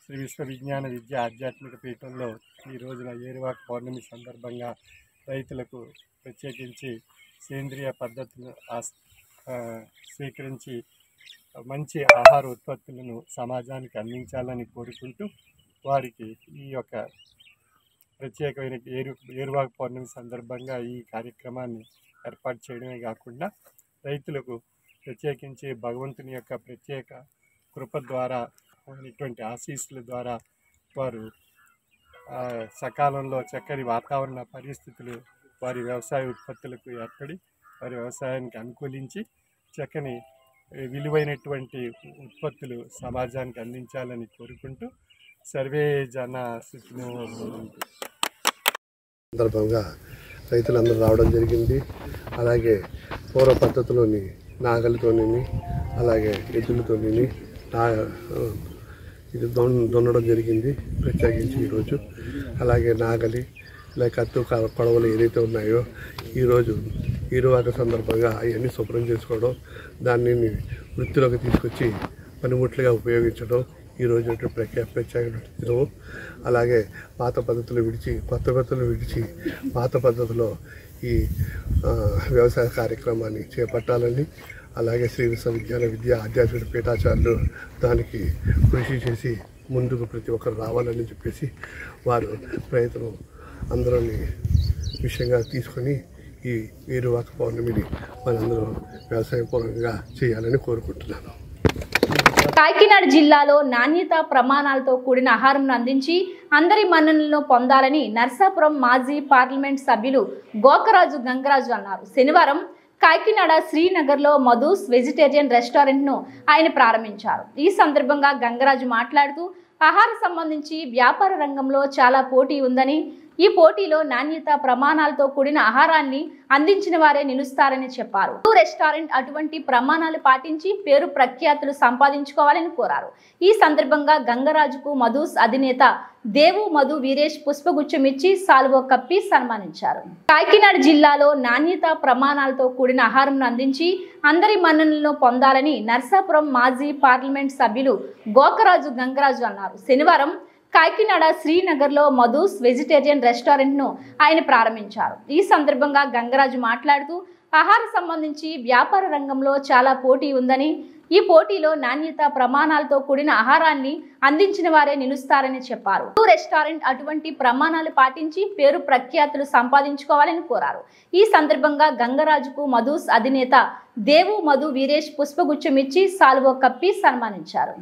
[SPEAKER 15] శ్రీ విశ్వ విజ్ఞాన విద్య ఆధ్యాత్మిక పీఠంలో ఈ రోజున ఏరువాక పౌర్ణమి సందర్భంగా రైతులకు ప్రత్యేకించి సేంద్రియ పద్ధతులను స్వీకరించి మంచి ఆహార ఉత్పత్తులను సమాజానికి అందించాలని కోరుకుంటూ వారికి ఈ యొక్క ప్రత్యేకమైన ఏరువాక పౌర్ణమి సందర్భంగా ఈ కార్యక్రమాన్ని ఏర్పాటు చేయడమే కాకుండా రైతులకు ప్రత్యేకించి భగవంతుని యొక్క ప్రత్యేక కృప ద్వారా ఉన్నటువంటి ఆశీస్సుల ద్వారా వారు సకాలంలో చక్కని వాతావరణ పరిస్థితులు వారి వ్యవసాయ ఉత్పత్తులకు ఏర్పడి వారి వ్యవసాయానికి అనుకూలించి చక్కని విలువైనటువంటి ఉత్పత్తులు సమాజానికి అందించాలని కోరుకుంటూ సర్వే జన సుఖినో భవంతు.
[SPEAKER 16] సందర్భంగా రైతులందరూ రావడం జరిగింది. అలాగే పూర్వ పద్ధతిలోని నాగలితోని అలాగే ఎద్దులతోని ఇది దున్నడం జరిగింది ప్రత్యేకించి ఈరోజు. అలాగే నాగలి లేక కత్తు కొడవలు ఏదైతే ఉన్నాయో ఈరోజు ఈరువాక సందర్భంగా అవన్నీ శుభ్రం చేసుకోవడం, దాన్ని వృత్తిలోకి తీసుకొచ్చి పనిముట్లుగా ఉపయోగించడం ఈరోజు ప్రత్యేకమైన దినము. అలాగే పాత పద్ధతులు విడిచి కొత్త పద్ధతులు విడిచి పాత పద్ధతిలో ఈ వ్యవసాయ కార్యక్రమాన్ని చేపట్టాలని, అలాగే శ్రీ విశ్వవిజ్ఞాన విద్య ఆధ్యాత్మిక పీఠాచార్యులు దానికి కృషి చేసి ముందుకు ప్రతి ఒక్కరు రావాలని చెప్పేసి వారు ప్రయత్నం అందరినీ విషయంగా తీసుకొని ఈ ఏరువాక పౌర్ణమిని మనందరం వ్యవసాయపూర్వకంగా చేయాలని కోరుకుంటున్నాను.
[SPEAKER 2] కాకినాడ జిల్లాలో నాణ్యత ప్రమాణాలతో కూడిన ఆహారం అందించి అందరి మన్ననలను పొందాలని నర్సాపురం మాజీ పార్లమెంట్ సభ్యులు గోకరాజు గంగరాజు అన్నారు. శనివారం కాకినాడ శ్రీనగర్లో మధుస్ వెజిటేరియన్ రెస్టారెంట్ను ఆయన ప్రారంభించారు. ఈ సందర్భంగా గంగరాజు మాట్లాడుతూ ఆహారం సంబంధించి వ్యాపార రంగంలో చాలా పోటీ ఉందని, ఈ పోటీలో నాణ్యత ప్రమాణాలతో కూడిన ఆహారాన్ని అందించిన వారే నిలుస్తారని చెప్పారు. రెస్టారెంట్ అటువంటి ప్రమాణాలు పాటించి పేరు ప్రఖ్యాతులు సంపాదించుకోవాలని కోరారు. ఈ సందర్భంగా గంగరాజుకు మధుస్ అధినేత దేవు మధు వీరేష్ పుష్పగుచ్చం ఇచ్చి సాల్వో కప్పి సన్మానించారు. కాకినాడ జిల్లాలో నాణ్యత ప్రమాణాలతో కూడిన ఆహారం అందించి అందరి మన్ననలను పొందాలని నర్సాపురం మాజీ పార్లమెంట్ సభ్యులు గోకరాజు గంగరాజు అన్నారు. శనివారం కాకినాడ శ్రీనగర్లో మధుస్ వెజిటేరియన్ రెస్టారెంట్ను ఆయన ప్రారంభించారు. ఈ సందర్భంగా గంగరాజు మాట్లాడుతూ ఆహారం సంబంధించి వ్యాపార రంగంలో చాలా పోటీ ఉందని, ఈ పోటీలో నాణ్యత ప్రమాణాలతో కూడిన ఆహారాన్ని అందించిన వారే నిలుస్తారని చెప్పారు. రెస్టారెంట్ అటువంటి ప్రమాణాలు పాటించి పేరు ప్రఖ్యాతులు సంపాదించుకోవాలని కోరారు. ఈ సందర్భంగా గంగరాజుకు మధుస్ అధినేత దేవు మధు వీరేష్ పుష్పగుచ్చం ఇచ్చి సాల్వో కప్పి సన్మానించారు.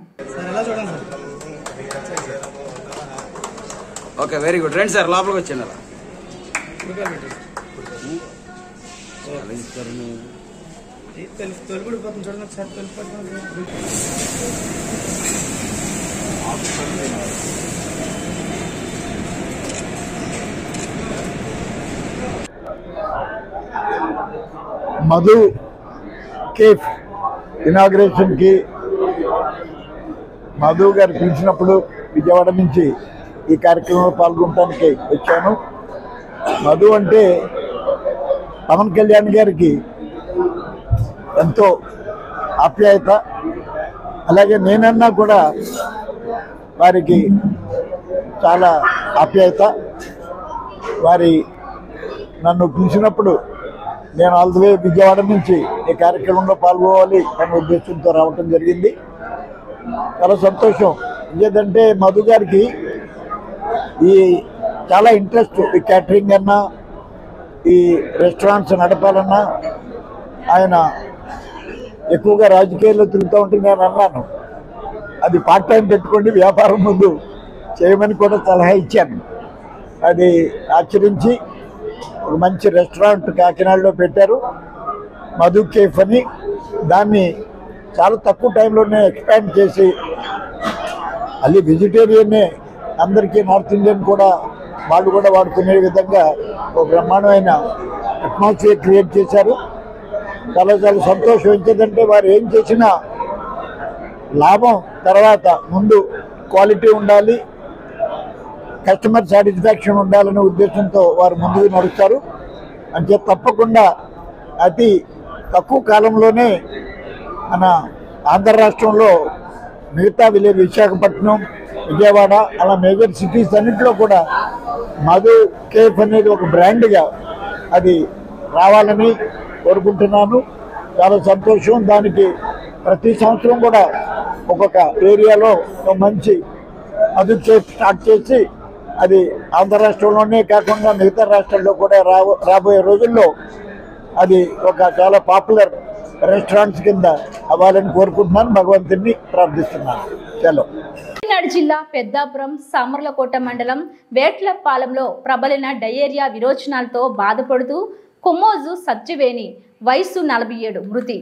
[SPEAKER 17] Okay, very good. రండి సార్, లోపలికి వచ్చాను.
[SPEAKER 18] మధు కేఫ్ ఇనాగ్రేషన్కి మధు గారు పిలిచినప్పుడు విజయవాడ నుంచి ఈ కార్యక్రమంలో పాల్గొనడానికి వచ్చాను. మధు అంటే పవన్ కళ్యాణ్ గారికి ఎంతో ఆప్యాయత, అలాగే నేనన్నా కూడా వారికి చాలా ఆప్యాయత. వారి నన్ను పిలిచినప్పుడు నేను ఆల్ ది వే విజయవాడ నుంచి ఈ కార్యక్రమంలో పాల్గొవాలి అనే ఉద్దేశంతో రావటం జరిగింది. చాలా సంతోషం. ఎందుకంటే మధు గారికి ఈ చాలా ఇంట్రెస్ట్, ఈ క్యాటరింగ్ అన్నా ఈ రెస్టారెంట్స్ నడపాలన్నా. ఆయన ఎక్కువగా రాజకీయాల్లో తిరుగుతూ ఉంటే నేను అన్నాను, అది పార్ట్ టైం పెట్టుకోండి, వ్యాపారం ముందు చేయమని కూడా సలహా ఇచ్చాను. అది ఆచరించి ఒక మంచి రెస్టారెంట్ కాకినాడలో పెట్టారు, మధు కేఫ్ అని. దాన్ని చాలా తక్కువ టైంలోనే ఎక్స్పాండ్ చేసి అది వెజిటేరియన్నే అందరికీ నార్త్ ఇండియన్ కూడా వాళ్ళు కూడా వాడుకునే విధంగా ఒక బ్రహ్మాండమైన అట్మాస్ఫియర్ క్రియేట్ చేశారు. చాలా చాలా సంతోషం. ఏంటంటే వారు ఏం చేసినా లాభం తర్వాత ముందు క్వాలిటీ ఉండాలి, కస్టమర్ సాటిస్ఫాక్షన్ ఉండాలనే ఉద్దేశంతో వారు ముందుకు నడుస్తారు. అంటే తప్పకుండా అతి తక్కువ కాలంలోనే మన ఆంధ్ర రాష్ట్రంలో మిగతా విశాఖపట్నం, విజయవాడ అలా మేజర్ సిటీస్ అన్నింటిలో కూడా మధు కేఫ్ అనేది ఒక బ్రాండ్గా అది రావాలని కోరుకుంటున్నాను. చాలా సంతోషం. దానికి ప్రతి సంవత్సరం కూడా ఒక్కొక్క ఏరియాలో ఒక మంచి మధు కేఫ్ స్టార్ట్ చేసి అది ఆంధ్ర రాష్ట్రంలోనే కాకుండా మిగతా రాష్ట్రాల్లో కూడా రాబోయే రోజుల్లో అది ఒక చాలా పాపులర్ రెస్టారెంట్స్ కింద అవ్వాలని కోరుకుంటున్నాను. భగవంతుడిని ప్రార్థిస్తున్నాను. చలో.
[SPEAKER 2] కాకినాడ జిల్లా పెద్దాపురం సామర్లకోట మండలం వేట్లపాలెంలో ప్రబలిన డయేరియా విరోచనాలతో బాధపడుతూ కొమ్మోజు సత్యవేణి వయసు 47 మృతి.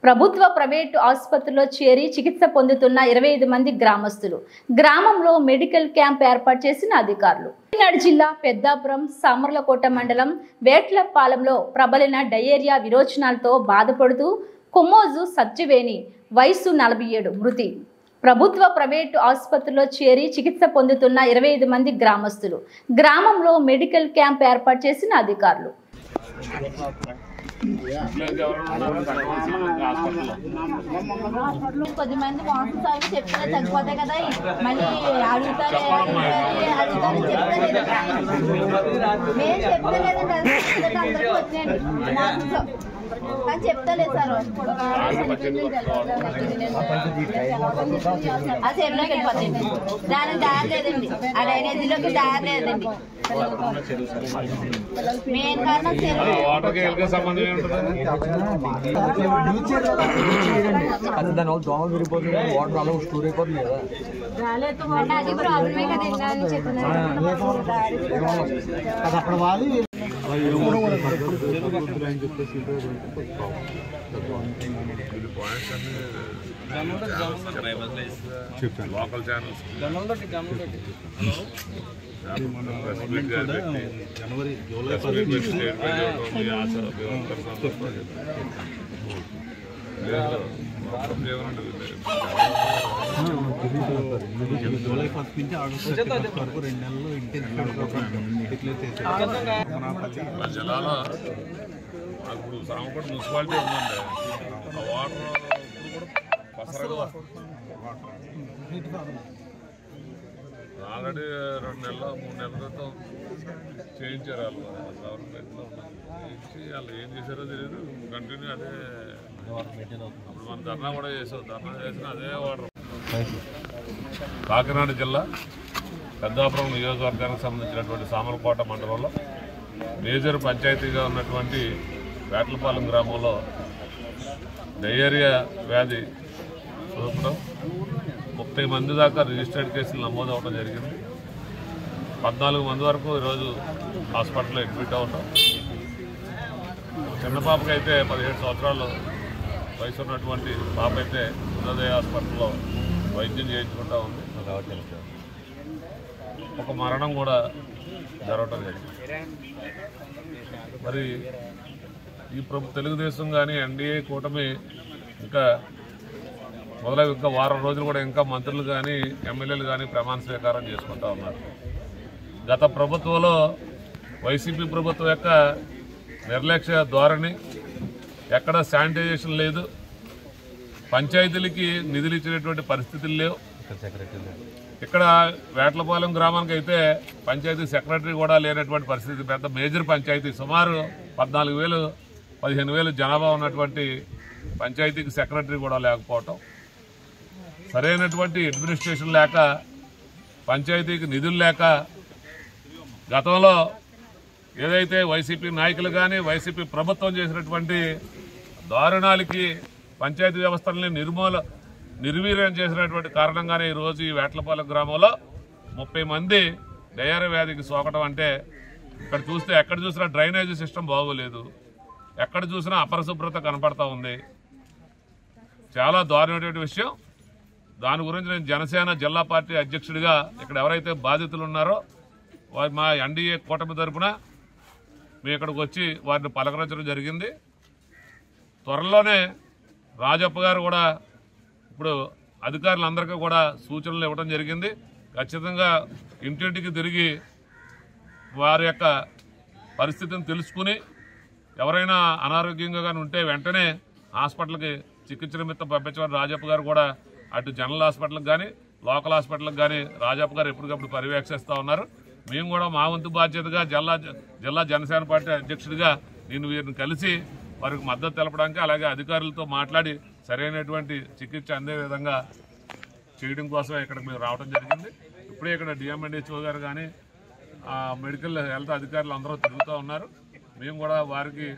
[SPEAKER 2] ప్రభుత్వ ప్రైవేటు ఆసుపత్రిలో చేరి చికిత్స పొందుతున్న 25 మంది గ్రామస్తులు. గ్రామంలో మెడికల్ క్యాంప్ ఏర్పాటు చేసిన అధికారులు. కాకినాడ జిల్లా పెద్దాపురం సామర్లకోట మండలం వేట్లపాలెంలో ప్రబలిన డయేరియా విరోచనాలతో బాధపడుతూ కొమ్మోజు సత్యవేణి వయసు 47 మృతి. ప్రభుత్వ ప్రైవేటు ఆసుపత్రిలో చేరి చికిత్స పొందుతున్న 25 మంది గ్రామస్తులు. గ్రామంలో మెడికల్ క్యాంప్ ఏర్పాటు చేసిన అధికారులు.
[SPEAKER 19] 10 మంది మాంసాలు చెప్తే తగ్గిపోతాయి కదా, మళ్ళీ అడుగుతారు మేము చెప్తలేదండి. అందరికీ వచ్చినాయండి కానీ చెప్తలేదు సార్. ఆ చెరువులోకి వెళ్ళిపోతాయండి. దానికి దారి లేదండి, ఆ డ్రైనేజీలోకి దారి లేదండి. మెయిన్ కారణం చెరువు.
[SPEAKER 20] అది దానివల్ల దోమలు విరిగిపోతుంది, వాటర్ అలా స్టోర్ అయిపోతుంది కదా. అది అక్కడ వాలి
[SPEAKER 21] లోకల్ ఛానల్స్ జనవరి జూలై జూలై 1 నుంచి ఆగస్టు వరకు 2 నెలలు జిల్లాలో ఇప్పుడు సామకోట మున్సిపాలిటీ ఉందండి. ఆ వాటర్ ఇప్పుడు కూడా పసరగా ఆల్రెడీ 2 నెలలు 3 నెలల క్రితం చేయించారు వాళ్ళు గవర్నమెంట్లో చేయించి వాళ్ళు ఏం చేశారో తెలియదు. కంటిన్యూ అదే అప్పుడు మనం ధర్నా కూడా చేసాం. ధర్నా చేసిన అదే వాటర్. కాకినాడ జిల్లా పెద్దాపురం నియోజకవర్గానికి సంబంధించినటువంటి సామర్లకోట మండలంలో మేజర్ పంచాయతీగా ఉన్నటువంటి వేటలపాలెం గ్రామంలో డయేరియా వ్యాధి సోకడం 30 మంది దాకా రిజిస్టర్డ్ కేసులు నమోదు అవ్వడం జరిగింది. 14 మంది వరకు ఈరోజు హాస్పిటల్లో అడ్మిట్ అవ్వటం. చిన్న పాపకి అయితే 17 సంవత్సరాలు వయసు ఉన్నటువంటి పాప అయితే ఉన్నదయ హాస్పిటల్లో వైద్యం చేయించుకుంటా ఉంది. ఒక మరణం కూడా జరగటం జరిగింది. మరి ఈ తెలుగుదేశం కానీ ఎన్డీఏ కూటమి ఇంకా మొదలై ఇంకా వారం రోజులు కూడా ఇంకా మంత్రులు కానీ ఎమ్మెల్యేలు కానీ ప్రమాణ స్వీకారం చేసుకుంటా ఉన్నారు. గత ప్రభుత్వంలో వైసీపీ ప్రభుత్వం యొక్క నిర్లక్ష్య ధోరణి, ఎక్కడ శానిటైజేషన్ లేదు, పంచాయతీలకి నిధులు ఇచ్చినటువంటి పరిస్థితులు లేవు. ఇక్కడ వేటలపాలెం గ్రామానికి అయితే పంచాయతీ సెక్రటరీ కూడా లేనటువంటి పరిస్థితి. పెద్ద మేజర్ పంచాయతీ, సుమారు 14,000 15,000 జనాభా ఉన్నటువంటి పంచాయతీకి సెక్రటరీ కూడా లేకపోవటం, సరైనటువంటి అడ్మినిస్ట్రేషన్ లేక, పంచాయతీకి నిధులు లేక, గతంలో ఏదైతే వైసీపీ నాయకులు కానీ వైసీపీ ప్రభుత్వం చేసినటువంటి దారుణాలకి పంచాయతీ వ్యవస్థల్ని నిర్వీర్యం చేసినటువంటి కారణంగానే ఈరోజు ఈ వేటలపాలెం గ్రామంలో 30 మంది డయేరియా వ్యాధికి సోకటం. అంటే ఇక్కడ చూస్తే ఎక్కడ చూసినా డ్రైనేజీ సిస్టమ్ బాగోలేదు, ఎక్కడ చూసినా అపరిశుభ్రత కనపడతా ఉంది. చాలా దారుణమైనటువంటి విషయం. దాని గురించి నేను జనసేన జిల్లా పార్టీ అధ్యక్షుడిగా ఇక్కడ ఎవరైతే బాధితులు ఉన్నారో వారి మా ఎన్డీఏ కూటమి తరఫున మేము ఇక్కడికి వచ్చి వారిని పలకరించడం జరిగింది. త్వరలోనే రాజప్ప గారు కూడా ఇప్పుడు అధికారులందరికీ కూడా సూచనలు ఇవ్వడం జరిగింది. ఖచ్చితంగా ఇంటింటికి తిరిగి వారి యొక్క పరిస్థితిని తెలుసుకుని ఎవరైనా అనారోగ్యంగా కానీ ఉంటే వెంటనే హాస్పిటల్కి చికిత్స నిమిత్తం పంపించమని రాజప్ప గారు కూడా అటు జనరల్ హాస్పిటల్కి కానీ లోకల్ హాస్పిటల్కి కానీ రాజప్ప గారు ఎప్పటికప్పుడు పర్యవేక్షిస్తూ ఉన్నారు. మేము కూడా మా వంతు బాధ్యతగా జిల్లా జనసేన పార్టీ అధ్యక్షుడిగా నేను వీరిని కలిసి వారికి మద్దతు తెలపడానికి, అలాగే అధికారులతో మాట్లాడి సరైనటువంటి చికిత్స అందే విధంగా చేయడం కోసం ఇక్కడికి మేము రావడం జరిగింది. ఇప్పుడే ఇక్కడ డిఎంఎన్హెచ్ఓ గారు కానీ మెడికల్ హెల్త్ అధికారులు అందరూ తిరుగుతూ ఉన్నారు. మేము కూడా వారికి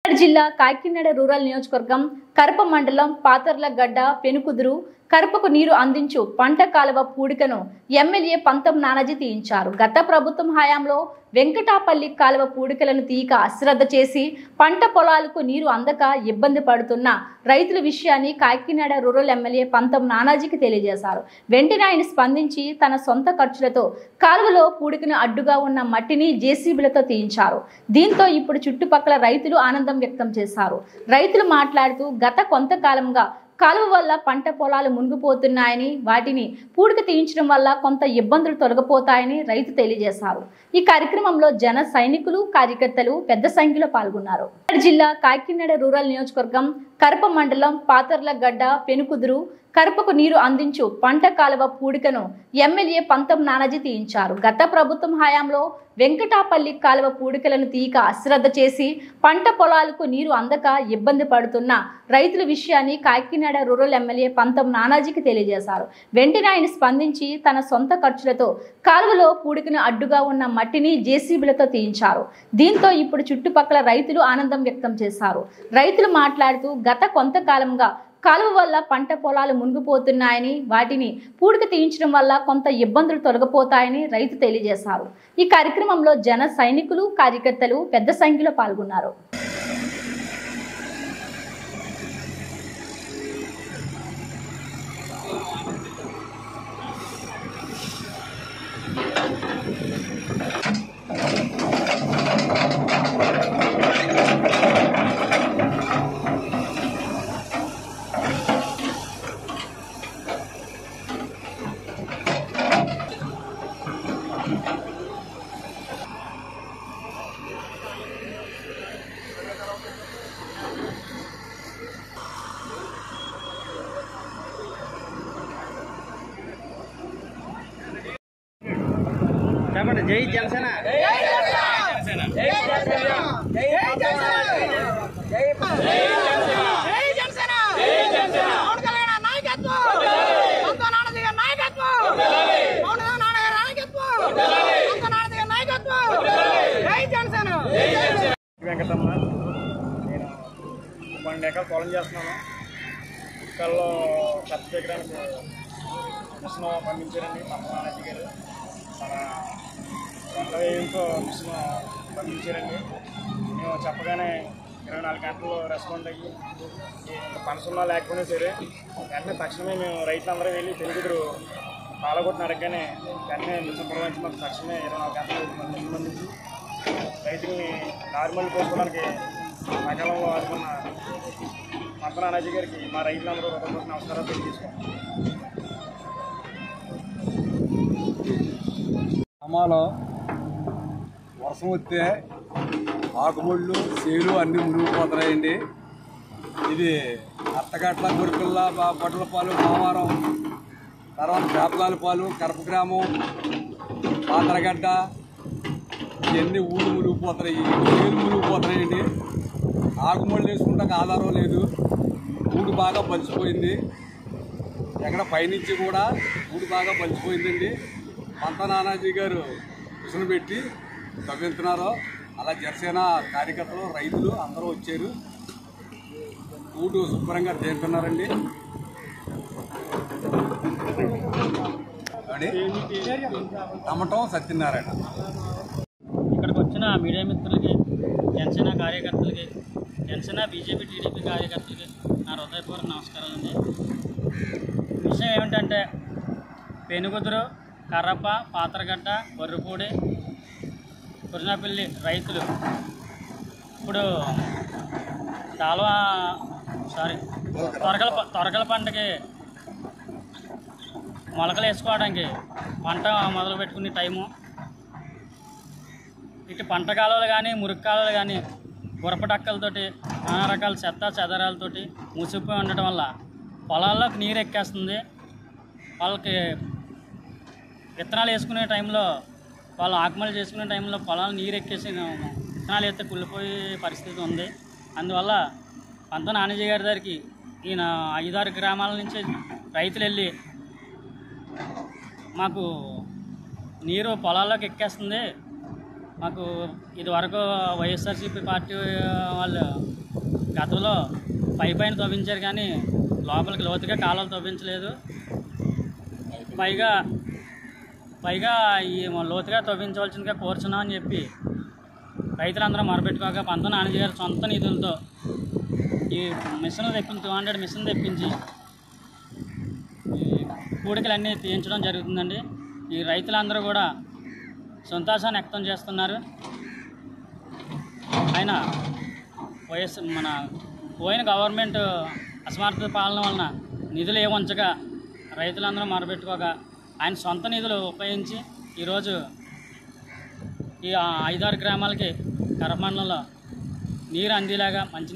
[SPEAKER 2] జిల్లా కాకినాడ రూరల్ నియోజకవర్గం కరప మండలం పాతర్లగడ్డ పెనుకుదురు కరపకు నీరు అందించు పంట కాలువ పూడికను ఎమ్మెల్యే పంతం నానాజీ తీయించారు. గత ప్రభుత్వం హయాంలో వెంకటాపల్లి కాలువ పూడికలను తీయక అశ్రద్ధ చేసి పంట పొలాలకు నీరు అందక ఇబ్బంది పడుతున్న రైతుల విషయాన్ని కాకినాడ రూరల్ ఎమ్మెల్యే పంతం నానాజీకి తెలియజేశారు. వెంటనే ఆయన స్పందించి తన సొంత ఖర్చులతో కాలువలో పూడికను అడ్డుగా ఉన్న మట్టిని జేసీబీలతో తీయించారు. దీంతో ఇప్పుడు చుట్టుపక్కల రైతులు ఆనందం వ్యక్తం చేశారు. రైతులు మాట్లాడుతూ గత కొంతకాలంగా కాలువ వల్ల పంట పొలాలు మునిగిపోతున్నాయని, వాటిని పూడిక తీయించడం వల్ల కొంత ఇబ్బందులు తొలగిపోతాయని రైతు తెలియజేశారు. ఈ కార్యక్రమంలో జన సైనికులు, కార్యకర్తలు పెద్ద సంఖ్యలో పాల్గొన్నారు. జిల్లా కాకినాడ రూరల్ నియోజకవర్గం కరప మండలం పాతర్లగడ్డ పెనుకుదురు కరపకు నీరు అందించు పంట కాలువ పూడికను ఎమ్మెల్యే పంతం నానాజీ తీయించారు. గత ప్రభుత్వం హయాంలో వెంకటాపల్లి కాలువ పూడికలను తీయక అశ్రద్ధ చేసి పంట పొలాలకు నీరు అందక ఇబ్బంది పడుతున్న రైతుల విషయాన్ని కాకినాడ రూరల్ ఎమ్మెల్యే పంతం నానాజీకి తెలియజేశారు. వెంటనే ఆయన స్పందించి తన సొంత ఖర్చులతో కాలువలో పూడికను అడ్డుగా ఉన్న మట్టిని జేసీబీలతో తీయించారు. దీంతో ఇప్పుడు చుట్టుపక్కల రైతులు ఆనందం వ్యక్తం చేశారు. రైతులు మాట్లాడుతూ గత కొంతకాలంగా కాలువ వల్ల పంట పొలాలు మునిగిపోతున్నాయని, వాటిని పూడిక తీయించడం వల్ల కొంత ఇబ్బందులు తొలగిపోతాయని రైతు తెలియజేశారు. ఈ కార్యక్రమంలో జన సైనికులు, కార్యకర్తలు పెద్ద సంఖ్యలో పాల్గొన్నారు.
[SPEAKER 5] జై జనసేన జై జనసేన జై జనసేన జై జనసేన జై జనసేన జై జనసేన పవన్ కళ్యాణ్ నాయకత్వం పంతం నానాజీ గారి నాయకత్వం పవన్ నానాజీ గారి నాయకత్వం పంతం నానాజీ గారి నాయకత్వం జై జనసేన జై జనసేన
[SPEAKER 1] వెంకటమ్మ నేను 12 ఎకరాలు పొలం చేస్తున్నాను. ఇక్కల్లో ఖర్చు చేయడానికి మిషన్ పంపించారండి పంతం నానాజీ గారు. మన 100,000తో మిషన్ పంపించారండి. మేము చెప్పగానే 24 గంటలు రెస్పాండ్ అయ్యి పనసున్నా లేకపోయినా సరే వెంటనే తక్షణమే మేము రైతులందరూ వెళ్ళి తెలుగుదురు పాలగొట్టిన అడగగానే వెంటనే మిషన్ పురవించి మాకు తక్షణమే 24 గంటలు మిషన్ పంపించి రైతుల్ని నార్మల్ కోసుకోవడానికి సకాలంలో ఆదుకున్న పంతం నానాజీ గారికి మా రైతులందరూ హృదయపూర్వక నమస్కారాలు తెలియజేసుకుంటాం.
[SPEAKER 22] గ్రామాలో వర్షం వస్తే ఆకుముళ్ళు చేలు అన్నీ మునిగిపోతున్నాయండి. ఇది అత్తగట్ల గురిపిల్ల బొడ్లపాలు మావారం తర్వాత వేపలాలపాలు కరప గ్రామం పాతరగడ్డ ఇవన్నీ ఊళ్ళు మునిగిపోతున్నాయి, చేలు మునిగిపోతున్నాయండి. ఆకుముళ్ళు వేసుకుంటాక ఆధారం లేదు, ఊడు బాగా బలిసిపోయింది. ఎక్కడ పైనుంచి కూడా ఊడు బాగా బలిసిపోయిందండి. పంతం నానాజీ గారు మిషన్ పెట్టి తవ్విస్తున్నారు. అలా జనసేన కార్యకర్తలు రైతులు అందరూ వచ్చారు, ఊడు శుభ్రంగా తీరుతున్నారండి. తమటం సత్యనారాయణ.
[SPEAKER 5] ఇక్కడికి వచ్చిన మీడియా మిత్రులకి, జనసేన కార్యకర్తలకి, జనసేన బీజేపీ టీడీపీ కార్యకర్తలకి నా హృదయపూర్వక నమస్కారాలండి. విషయం ఏమిటంటే పెనుగుదురు, కర్రప, పాతరగడ్డ, బొర్రపూడి, కురినాపల్లి రైతులు ఇప్పుడు తొరగల పంటకి మొలకలు వేసుకోవడానికి పంట మొదలు పెట్టుకునే టైము. ఇటు పంట కాలువలు కానీ మురికి కాలువలు కానీ గురపటక్కలతోటి నానా రకాల చెత్త చెదరాలతోటి ముసిపోయి ఉండటం వల్ల పొలాల్లోకి నీరు ఎక్కేస్తుంది. వాళ్ళకి విత్తనాలు వేసుకునే టైంలో, వాళ్ళు ఆకుమలు చేసుకునే టైంలో పొలాలు నీరు ఎక్కేసి విత్తనాలు అయితే కుళ్ళిపోయే పరిస్థితి ఉంది. అందువల్ల పంతం నానాజీ గారి దగ్గరికి ఈయన 5-6 గ్రామాల నుంచి రైతులు వెళ్ళి మాకు నీరు పొలాల్లోకి ఎక్కేస్తుంది, మాకు ఇదివరకు వైఎస్ఆర్సీపీ పార్టీ వాళ్ళు గతంలో పైన తవ్వించారు కానీ లోపలికి లోతుగా కాలువలు తవ్వించలేదు. పైగా ఈ లోతుగా తవ్వించవలసిందిగా కోరుచున్నాం అని చెప్పి రైతులందరూ మొరపెట్టుకోగా పంతం నానాజీ గారు సొంత నిధులతో ఈ మిషన్ 200 మిషన్ తెప్పించి ఈ పూడికలన్నీ తీయించడం జరుగుతుందండి. ఈ రైతులందరూ కూడా సంతోషాన్ని వ్యక్తం చేస్తున్నారు. ఆయన మన పోయిన గవర్నమెంట్ అసమర్థ పాలన వలన నిధులు ఏముంచగా రైతులందరూ మొరపెట్టుకోగా ఆయన సొంత నిధులు ఉపయోగించి ఈరోజు ఈ 5-6 గ్రామాలకి కరమండలంలో నీరు అందేలాగా, మంచి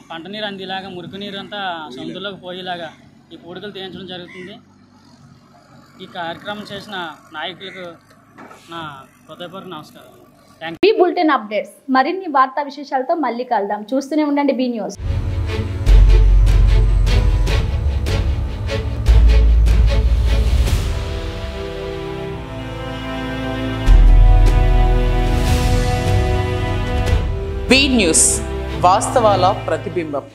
[SPEAKER 5] పంట నీరు అందేలాగా, మురికి నీరు అంతా సముద్రంలోకి పోయేలాగా ఈ పూడికలు తీయించడం జరుగుతుంది. ఈ కార్యక్రమం చేసిన నాయకులకు
[SPEAKER 4] నా హృదయపూర్వక నమస్కారం.
[SPEAKER 2] బీ బులెటిన్ అప్డేట్స్ మరిన్ని వార్తా విశేషాలతో మళ్ళీ కలుద్దాం. చూస్తూనే ఉండండి బీ న్యూస్.
[SPEAKER 7] బీ న్యూస్, వాస్తవాల ప్రతిబింబం.